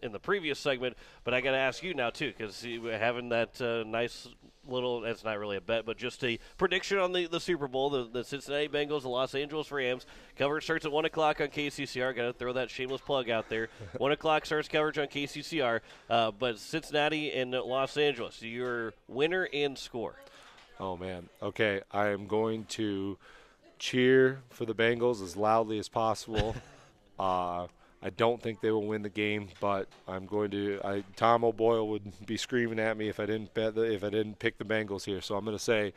in the previous segment, but I got to ask you now too, because having that nice little, it's not really a bet, but just a prediction on the Super Bowl, the Cincinnati Bengals, the Los Angeles Rams. Coverage starts at 1 o'clock on KCCR. Got to throw that shameless plug out there. 1 o'clock starts coverage on KCCR, but Cincinnati and Los Angeles, your winner and score. Oh, man. Okay, I am going to cheer for the Bengals as loudly as possible. I don't think they will win the game, but I'm going to. Tom O'Boyle would be screaming at me if I didn't pick the Bengals here. So I'm going to say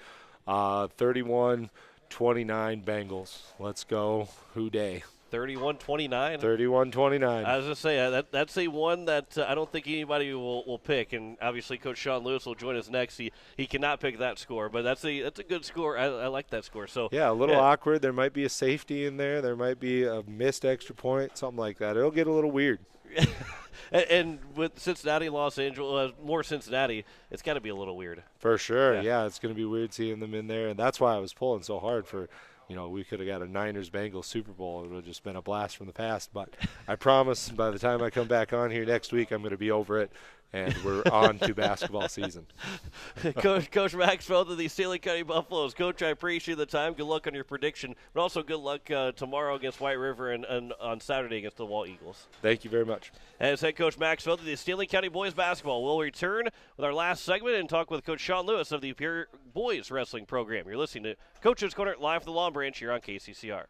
31-29 Bengals. Let's go, Houday. 31-29. 31-29. I was going to say that's a one that I don't think anybody will pick, and obviously Coach Sean Lewis will join us next. He cannot pick that score, but that's a good score. I like that score. So yeah, a little awkward. There might be a safety in there. There might be a missed extra point, something like that. It'll get a little weird. And with Cincinnati, Los Angeles, more Cincinnati, it's got to be a little weird. For sure. Yeah, it's going to be weird seeing them in there, and that's why I was pulling so hard for. We could have got a Niners-Bengals Super Bowl. It would have just been a blast from the past. But I promise by the time I come back on here next week, I'm going to be over it, and we're on to basketball season. Coach Max Foth of the Stanley County Buffaloes. Coach, I appreciate the time. Good luck on your prediction, but also good luck tomorrow against White River and on Saturday against the Wall Eagles. Thank you very much. As head coach Max Foth of the Stanley County Boys Basketball. We'll return with our last segment and talk with Coach Sean Lewis of the Pure Boys Wrestling Program. You're listening to Coach's Corner live from the Long Branch here on KCCR.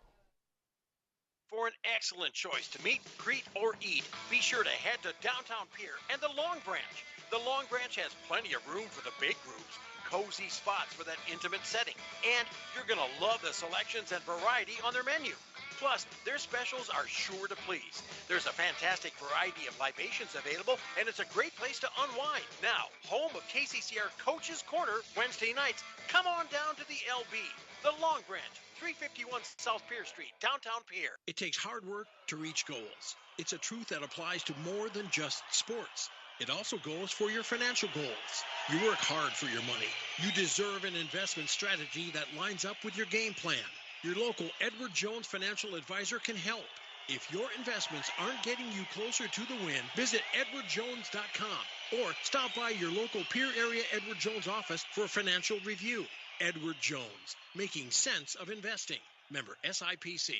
For an excellent choice to meet, greet, or eat, be sure to head to Downtown Pier and the Long Branch. The Long Branch has plenty of room for the big groups, cozy spots for that intimate setting, and you're going to love the selections and variety on their menu. Plus, their specials are sure to please. There's a fantastic variety of libations available, and it's a great place to unwind. Now, home of KCCR Coach's Corner, Wednesday nights, come on down to the LB, the Long Branch, 351 South Pier Street, downtown Pier. It takes hard work to reach goals. It's a truth that applies to more than just sports. It also goes for your financial goals. You work hard for your money. You deserve an investment strategy that lines up with your game plan. Your local Edward Jones financial advisor can help. If your investments aren't getting you closer to the win, visit edwardjones.com or stop by your local Pier area Edward Jones office for a financial review. Edward Jones, making sense of investing. Member SIPC.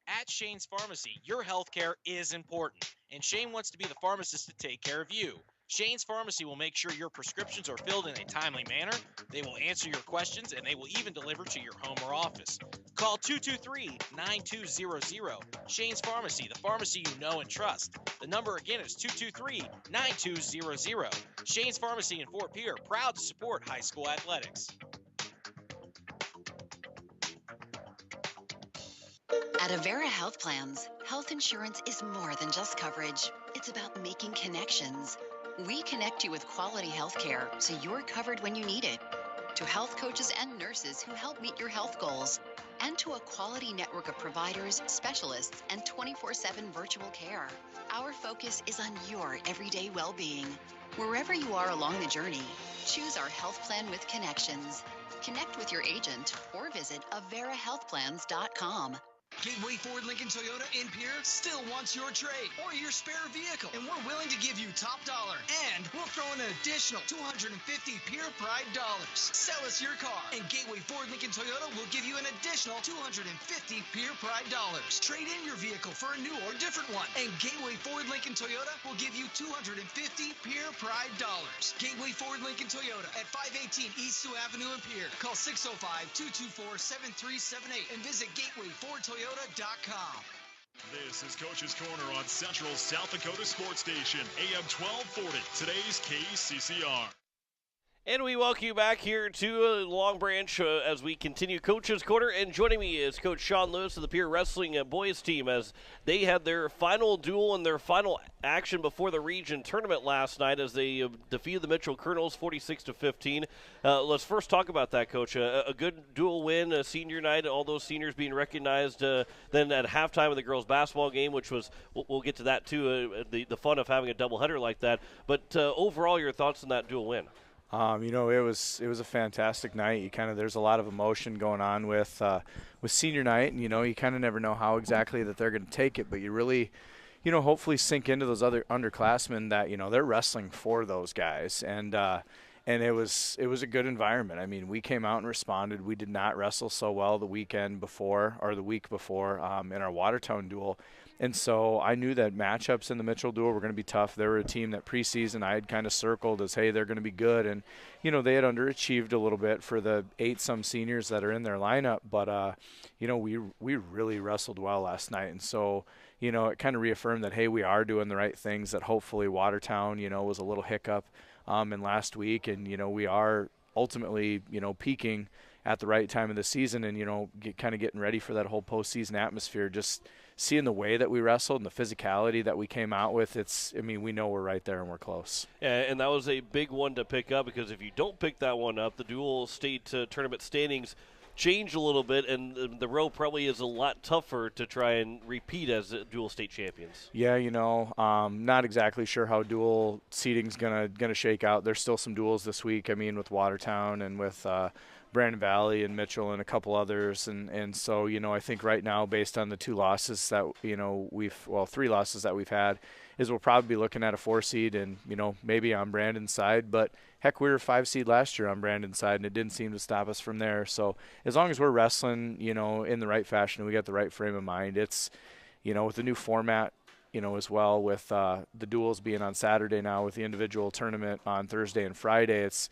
At Shane's Pharmacy, your health care is important, and Shane wants to be the pharmacist to take care of you. Shane's Pharmacy will make sure your prescriptions are filled in a timely manner. They will answer your questions, and they will even deliver to your home or office. Call 223-9200. Shane's Pharmacy, the pharmacy you know and trust. The number again is 223-9200. Shane's Pharmacy in Fort Pierre, proud to support high school athletics. At Avera Health Plans, health insurance is more than just coverage. It's about making connections. We connect you with quality health care so you're covered when you need it. To health coaches and nurses who help meet your health goals. And to a quality network of providers, specialists, and 24/7 virtual care. Our focus is on your everyday well-being. Wherever you are along the journey, choose our health plan with connections. Connect with your agent or visit averahealthplans.com. Gateway Ford Lincoln Toyota in Pierre still wants your trade or your spare vehicle, and we're willing to give you top dollar. And we'll throw in an additional 250 Pierre Pride dollars. Sell us your car, and Gateway Ford Lincoln Toyota will give you an additional 250 Pierre Pride dollars. Trade in your vehicle for a new or different one, and Gateway Ford Lincoln Toyota will give you 250 Pierre Pride dollars. Gateway Ford Lincoln Toyota at 518 East Sioux Avenue in Pierre. Call 605-224-7378 and visit GatewayFordToyota.com. This is Coach's Corner on Central South Dakota Sports Station, AM 1240, today's KCCR. And we welcome you back here to Long Branch as we continue Coach's Corner. And joining me is Coach Sean Lewis of the Pierre Wrestling boys team as they had their final duel and their final action before the region tournament last night as they defeated the Mitchell Colonels 46-15. Let's first talk about that, Coach. A good dual win, a senior night, all those seniors being recognized. Then at halftime of the girls' basketball game, which was, we'll get to that too, the fun of having a doubleheader like that. But overall, your thoughts on that dual win? It was a fantastic night. There's a lot of emotion going on with senior night, and you kind of never know how exactly that they're going to take it, but you really, hopefully sink into those other underclassmen that they're wrestling for those guys, and it was a good environment. I mean, we came out and responded. We did not wrestle so well the week before in our Watertown duel. And so I knew that matchups in the Mitchell duel were going to be tough. They were a team that preseason I had kind of circled as, hey, they're going to be good. And, they had underachieved a little bit for the 8-some seniors that are in their lineup. But, we really wrestled well last night. And so, it kind of reaffirmed that, hey, we are doing the right things, that hopefully Watertown, was a little hiccup in last week. And, we are ultimately, peaking at the right time of the season and, kind of getting ready for that whole postseason atmosphere. Just seeing the way that we wrestled and the physicality that we came out with, we know we're right there and we're close. Yeah, and that was a big one to pick up because if you don't pick that one up, the dual state tournament standings change a little bit, and the row probably is a lot tougher to try and repeat as dual state champions. Yeah, not exactly sure how dual seeding's gonna shake out. There's still some duels this week. with Watertown and with Brandon Valley and Mitchell and a couple others, and so I think right now, based on the 2 losses that 3 losses that we've had, is we'll probably be looking at a 4 seed and maybe on Brandon's side, but heck, we were a 5 seed last year on Brandon's side, and it didn't seem to stop us from there. So as long as we're wrestling in the right fashion, we got the right frame of mind. It's with the new format, as well with the duels being on Saturday now, with the individual tournament on Thursday and Friday, it's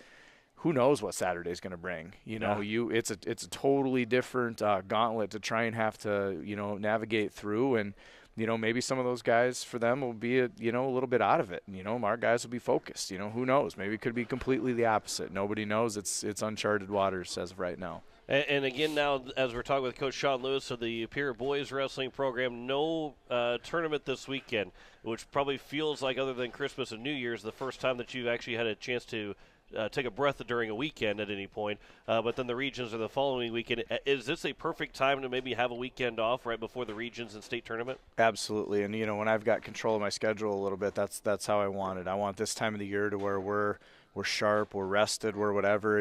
who knows what Saturday's going to bring. It's a totally different gauntlet to try and have to navigate through, and maybe some of those guys, for them, will be a little bit out of it. Our guys will be focused. Who knows? Maybe it could be completely the opposite. Nobody knows. It's uncharted waters as of right now. And again, now, as we're talking with Coach Sean Lewis of the Pierre Boys Wrestling Program, no tournament this weekend, which probably feels like, other than Christmas and New Year's, the first time that you've actually had a chance to take a breath during a weekend at any point. But then the regions are the following weekend. Is this a perfect time to maybe have a weekend off right before the regions and state tournament? Absolutely. And, when I've got control of my schedule a little bit, that's how I want it. I want this time of the year to where we're sharp, we're rested, we're whatever,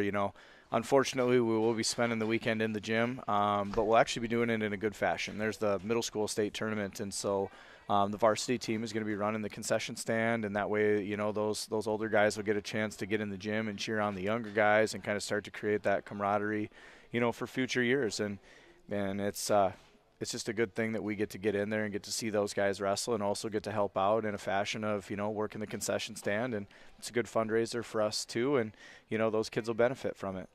Unfortunately, we will be spending the weekend in the gym, but we'll actually be doing it in a good fashion. There's the middle school state tournament, and so the varsity team is going to be running the concession stand, and that way, those older guys will get a chance to get in the gym and cheer on the younger guys and kind of start to create that camaraderie, for future years. And it's it's just a good thing that we get to get in there and get to see those guys wrestle and also get to help out in a fashion of, working the concession stand. And it's a good fundraiser for us too. And, those kids will benefit from it.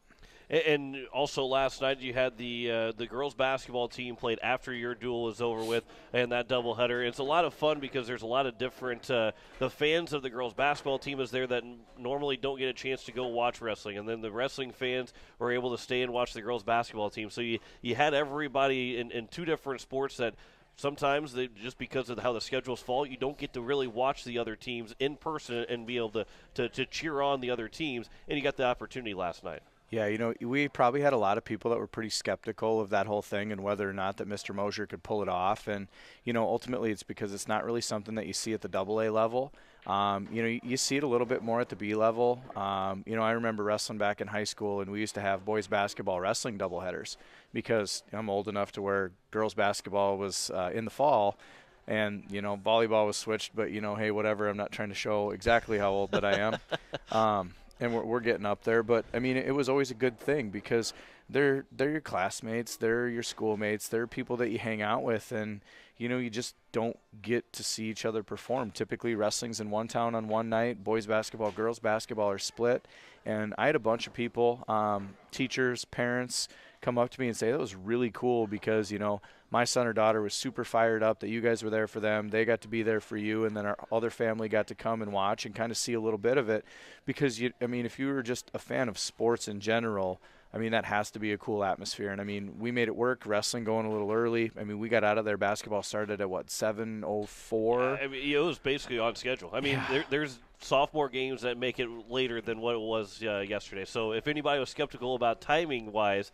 And also last night you had the girls basketball team played after your duel was over with, and that doubleheader. It's a lot of fun because there's a lot of different the fans of the girls basketball team is there that normally don't get a chance to go watch wrestling, and then the wrestling fans were able to stay and watch the girls basketball team. So you had everybody in two different sports that sometimes just because of how the schedules fall, you don't get to really watch the other teams in person and be able to cheer on the other teams, and you got the opportunity last night. Yeah, we probably had a lot of people that were pretty skeptical of that whole thing and whether or not that Mr. Mosier could pull it off. And, ultimately it's because it's not really something that you see at the AA level. You see it a little bit more at the B level. I remember wrestling back in high school, and we used to have boys basketball wrestling doubleheaders because I'm old enough to where girls basketball was in the fall. And, volleyball was switched, but, hey, whatever. I'm not trying to show exactly how old that I am. And we're getting up there. But, it was always a good thing because they're your classmates, they're your schoolmates, they're people that you hang out with. And, you just don't get to see each other perform. Typically, wrestling's in one town on one night. Boys basketball, girls basketball are split. And I had a bunch of people, teachers, parents, come up to me and say, that was really cool because, my son or daughter was super fired up that you guys were there for them. They got to be there for you, and then our other family got to come and watch and kind of see a little bit of it. Because, if you were just a fan of sports in general, that has to be a cool atmosphere. And, we made it work, wrestling going a little early. We got out of there. Basketball started at, 7:04? It was basically on schedule. There's sophomore games that make it later than what it was yesterday. So if anybody was skeptical about timing-wise,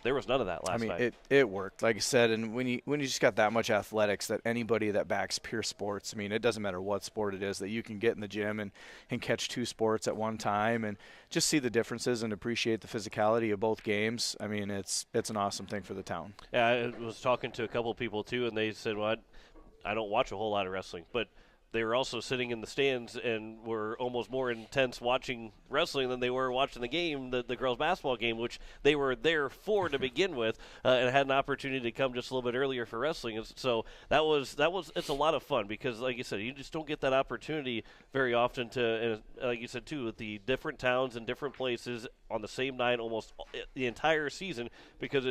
there was none of that last night. It worked, like I said, and when you just got that much athletics that anybody that backs pure sports, it doesn't matter what sport it is, that you can get in the gym and catch two sports at one time and just see the differences and appreciate the physicality of both games. It's an awesome thing for the town. Yeah, I was talking to a couple of people too, and they said, well, I don't watch a whole lot of wrestling, but they were also sitting in the stands and were almost more intense watching wrestling than they were watching the game, the girls' basketball game, which they were there for to begin with, and had an opportunity to come just a little bit earlier for wrestling. And so it's a lot of fun because, like you said, you just don't get that opportunity very often to, like you said too, with the different towns and different places on the same night almost the entire season because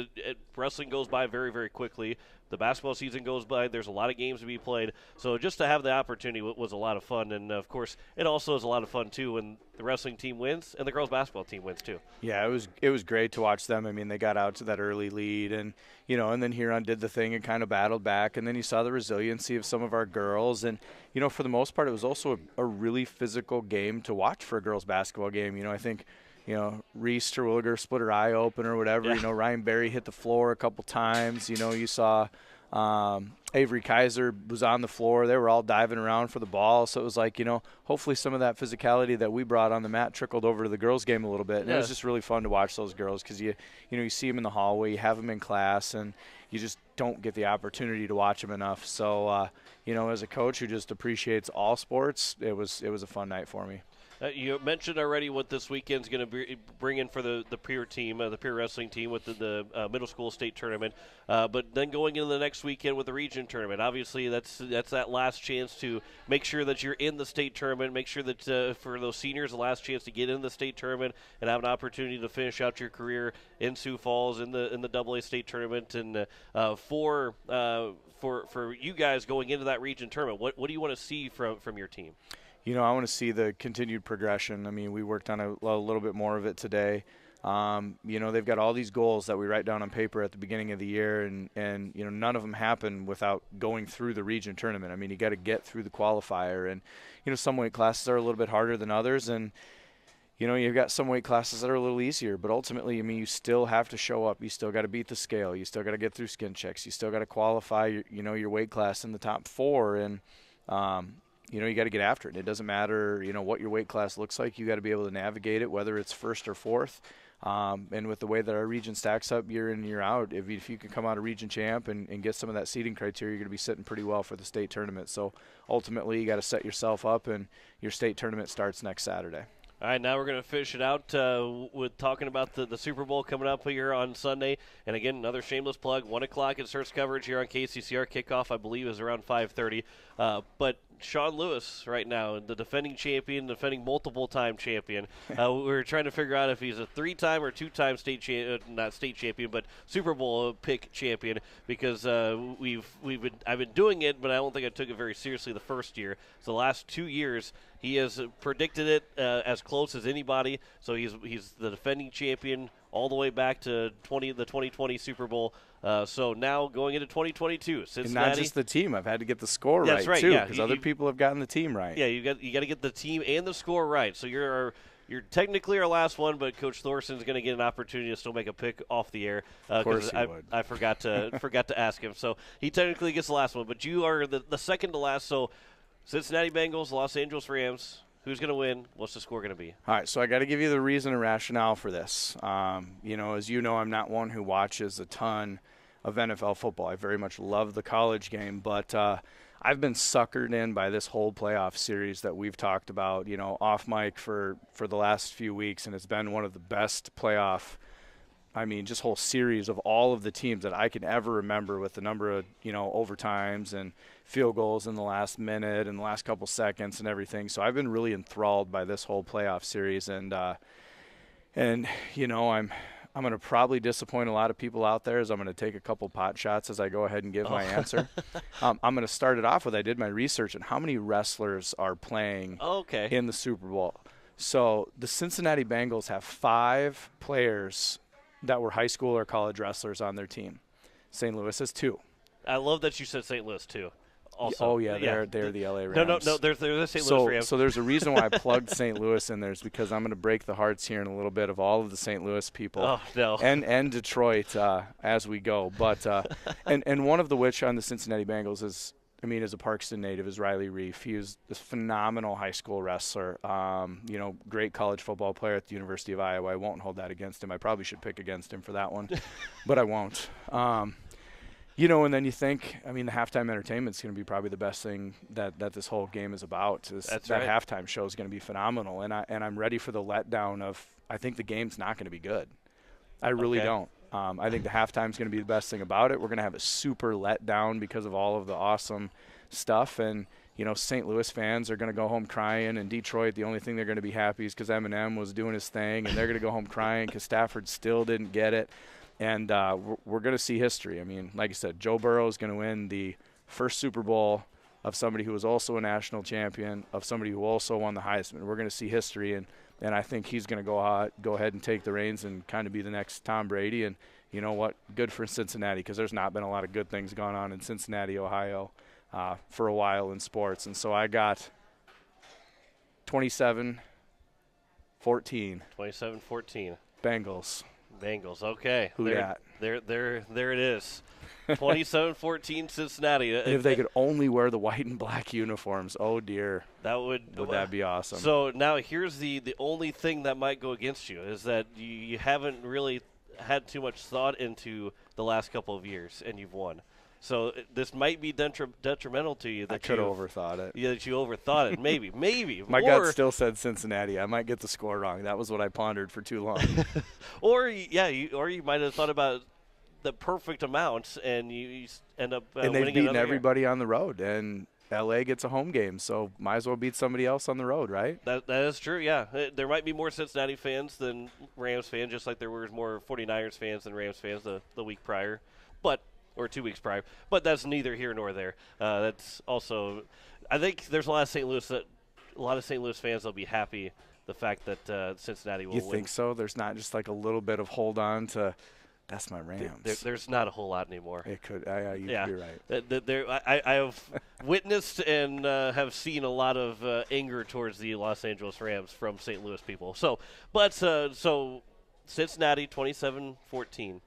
wrestling goes by very, very quickly. The basketball season goes by. There's a lot of games to be played. So just to have the opportunity was a lot of fun. And, of course, it also is a lot of fun, too, when the wrestling team wins and the girls basketball team wins, too. Yeah, it was great to watch them. They got out to that early lead. And, and then Huron did the thing and kind of battled back. And then you saw the resiliency of some of our girls. And, for the most part, it was also a really physical game to watch for a girls basketball game. I think – Reese Terwilliger split her eye open or whatever. Yeah. Ryan Berry hit the floor a couple times. You saw Avery Kaiser was on the floor. They were all diving around for the ball. So it was like, hopefully some of that physicality that we brought on the mat trickled over to the girls' game a little bit. And it was just really fun to watch those girls because, you see them in the hallway, you have them in class, and you just don't get the opportunity to watch them enough. So, as a coach who just appreciates all sports, it was a fun night for me. You mentioned already what this weekend's going to bring in for the peer team, the peer wrestling team with the middle school state tournament. But then going into the next weekend with the region tournament, obviously that's that last chance to make sure that you're in the state tournament, make sure that for those seniors, the last chance to get in the state tournament and have an opportunity to finish out your career in Sioux Falls in the AA state tournament. And for you guys going into that region tournament, what do you want to see from your team? I want to see the continued progression. We worked on a little bit more of it today. They've got all these goals that we write down on paper at the beginning of the year, and none of them happen without going through the region tournament. You got to get through the qualifier, and some weight classes are a little bit harder than others, and you've got some weight classes that are a little easier, but ultimately, you still have to show up. You still got to beat the scale. You still got to get through skin checks. You still got to qualify your weight class in the top 4, and you got to get after it. It doesn't matter, what your weight class looks like. You got to be able to navigate it, whether it's first or fourth. And with the way that our region stacks up year in, year out, if you can come out a region champ and get some of that seeding criteria, you're going to be sitting pretty well for the state tournament. So ultimately, you got to set yourself up, and your state tournament starts next Saturday. All right, now we're going to finish it out with talking about the Super Bowl coming up here on Sunday. And again, another shameless plug, 1 o'clock it starts coverage here on KCCR. Kickoff, I believe, is around 5:30. But Sean Lewis right now, the defending champion, defending multiple-time champion. We're trying to figure out if he's a 3-time or 2-time not state champion, but Super Bowl pick champion, because I've been doing it, but I don't think I took it very seriously the first year. So the last 2 years, he has predicted it as close as anybody. So he's the defending champion all the way back to the 2020 Super Bowl. So now going into 2022, Cincinnati. And not just the team. I've had to get the score right, too, yeah. because other people have gotten the team right. Yeah, you got to get the team and the score right. So you're technically our last one, but Coach Thorson's going to get an opportunity to still make a pick off the air. Of course he would. I forgot to ask him. So he technically gets the last one, but you are the second to last. So Cincinnati Bengals, Los Angeles Rams. Who's going to win? What's the score going to be? All right, so I got to give you the reason and rationale for this. As you know, I'm not one who watches a ton of NFL football. I very much love the college game, but I've been suckered in by this whole playoff series that we've talked about, off mic for the last few weeks, and it's been one of the best playoff, just whole series of all of the teams that I can ever remember, with the number of, overtimes and field goals in the last minute and the last couple seconds and everything. So I've been really enthralled by this whole playoff series, and I'm going to probably disappoint a lot of people out there, as I'm going to take a couple pot shots as I go ahead and give my answer. I'm going to start it off with, I did my research on how many wrestlers are playing in the Super Bowl. So the Cincinnati Bengals have 5 players that were high school or college wrestlers on their team. St. Louis has 2. I love that you said St. Louis too. Also, they're the LA Rams. No, they're the St. Louis Rams. So there's a reason why I plugged St. Louis in there, is because I'm going to break the hearts here in a little bit of all of the St. Louis people. Oh, no. And Detroit as we go. But and one of the which on the Cincinnati Bengals is a Parkston native, is Riley Reef. He was this phenomenal high school wrestler. Great college football player at the University of Iowa. I won't hold that against him. I probably should pick against him for that one, but I won't. And then you think, the halftime entertainment is going to be probably the best thing that this whole game is about. That right. Halftime show is going to be phenomenal, and I'm ready for the letdown of, I think the game's not going to be good. I really don't. I think the halftime is going to be the best thing about it. We're going to have a super letdown because of all of the awesome stuff, and St. Louis fans are going to go home crying, and Detroit, the only thing they're going to be happy is because Eminem was doing his thing, and they're going to go home crying because Stafford still didn't get it. And we're going to see history. Like I said, Joe Burrow is going to win the first Super Bowl of somebody who was also a national champion, of somebody who also won the Heisman. We're going to see history, and I think he's going to go ahead and take the reins and kind of be the next Tom Brady. And you know what? Good for Cincinnati, because there's not been a lot of good things going on in Cincinnati, Ohio for a while in sports. And so I got 27-14. 27-14. Bengals, okay. Who dat? There it is. 27-14 Cincinnati. And if they could only wear the white and black uniforms, oh dear. Would that be awesome? So now here's the only thing that might go against you, is that you haven't really had too much thought into the last couple of years, and you've won. So this might be detrimental to you. That I could have overthought it. Yeah, that you overthought it. Maybe. My gut still said Cincinnati. I might get the score wrong. That was what I pondered for too long. Or you might have thought about the perfect amount, and you end up and they've winning beaten everybody on the road, and LA gets a home game, so might as well beat somebody else on the road, right? That is true, yeah. There might be more Cincinnati fans than Rams fans, just like there were more 49ers fans than Rams fans the week prior. Or 2 weeks prior, but that's neither here nor there. That's also, I think there's a lot of St. Louis fans that'll be happy the fact that Cincinnati will win. You think so? There's not just like a little bit of hold on to, that's my Rams. There's not a whole lot anymore. It could. You're right. I have witnessed and have seen a lot of anger towards the Los Angeles Rams from St. Louis people. So Cincinnati 27-14.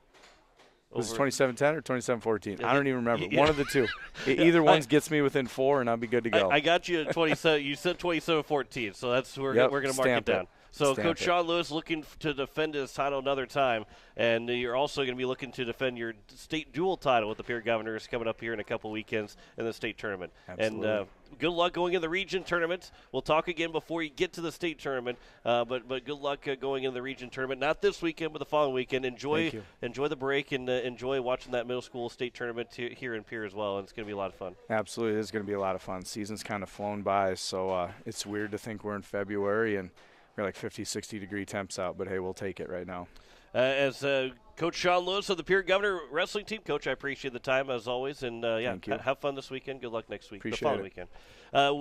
Was it 27-10 or 27-14? I don't even remember. One of the two. Either one gets me within 4, and I'll be good to go. I got you at 27. You said 27-14, so that's we're going to mark it down. So Stamp Coach it. Sean Lewis looking to defend his title another time, and you're also going to be looking to defend your state dual title with the Peer Governors coming up here in a couple weekends in the state tournament. Absolutely. And good luck going in the region tournament. We'll talk again before you get to the state tournament, but good luck going in the region tournament. Not this weekend, but the following weekend. Enjoy the break and enjoy watching that middle school state tournament here in Peer as well, and it's going to be a lot of fun. Absolutely, it is going to be a lot of fun. Season's kind of flown by, so it's weird to think we're in February and we're like 50, 60-degree temps out, but hey, we'll take it right now. As Coach Sean Lewis of the Peer Governor Wrestling Team, Coach, I appreciate the time as always, and Thank you. Have fun this weekend. Good luck next week, Appreciate the following it. weekend.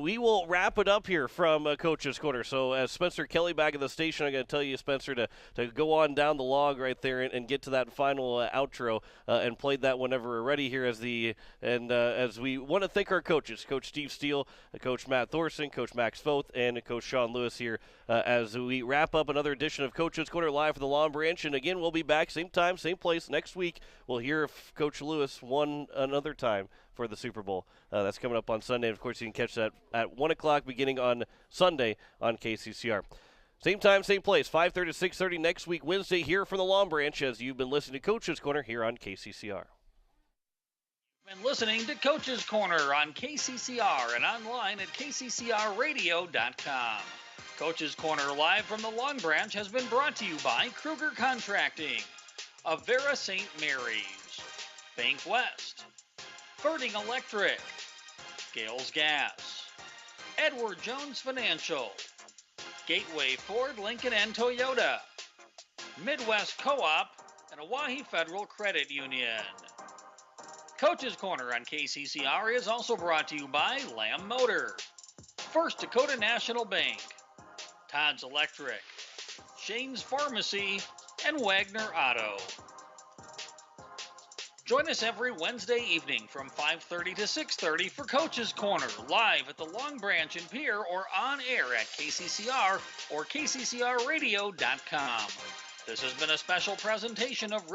We will wrap it up here from Coach's Corner. So as Spencer Kelly back at the station, I'm going to tell you, Spencer, to go on down the log right there and get to that final outro and play that whenever we're ready here as we want to thank our coaches, Coach Steve Steele, Coach Matt Thorson, Coach Max Foth, and Coach Sean Lewis here as we wrap up another edition of Coach's Corner live from the Long Branch. And again, we'll be back same time, same place next week. We'll hear if Coach Lewis won another time for the Super Bowl. That's coming up on Sunday. And of course, you can catch that at 1 o'clock beginning on Sunday on KCCR. Same time, same place, 5:30 to 6:30 next week, Wednesday, here from the Long Branch, as you've been listening to Coach's Corner here on KCCR. Been listening to Coach's Corner on KCCR and online at kccrradio.com. Coach's Corner live from the Long Branch has been brought to you by Kruger Contracting, Avera St. Mary's, Bank West, Birding Electric, Gales Gas, Edward Jones Financial, Gateway Ford, Lincoln and Toyota, Midwest Co-op, and Oahe Federal Credit Union. Coach's Corner on KCCR is also brought to you by Lamb Motor, First Dakota National Bank, Todd's Electric, Shane's Pharmacy, and Wagner Auto. Join us every Wednesday evening from 5:30 to 6:30 for Coach's Corner, live at the Long Branch in Pierre or on air at KCCR or kccrradio.com. This has been a special presentation of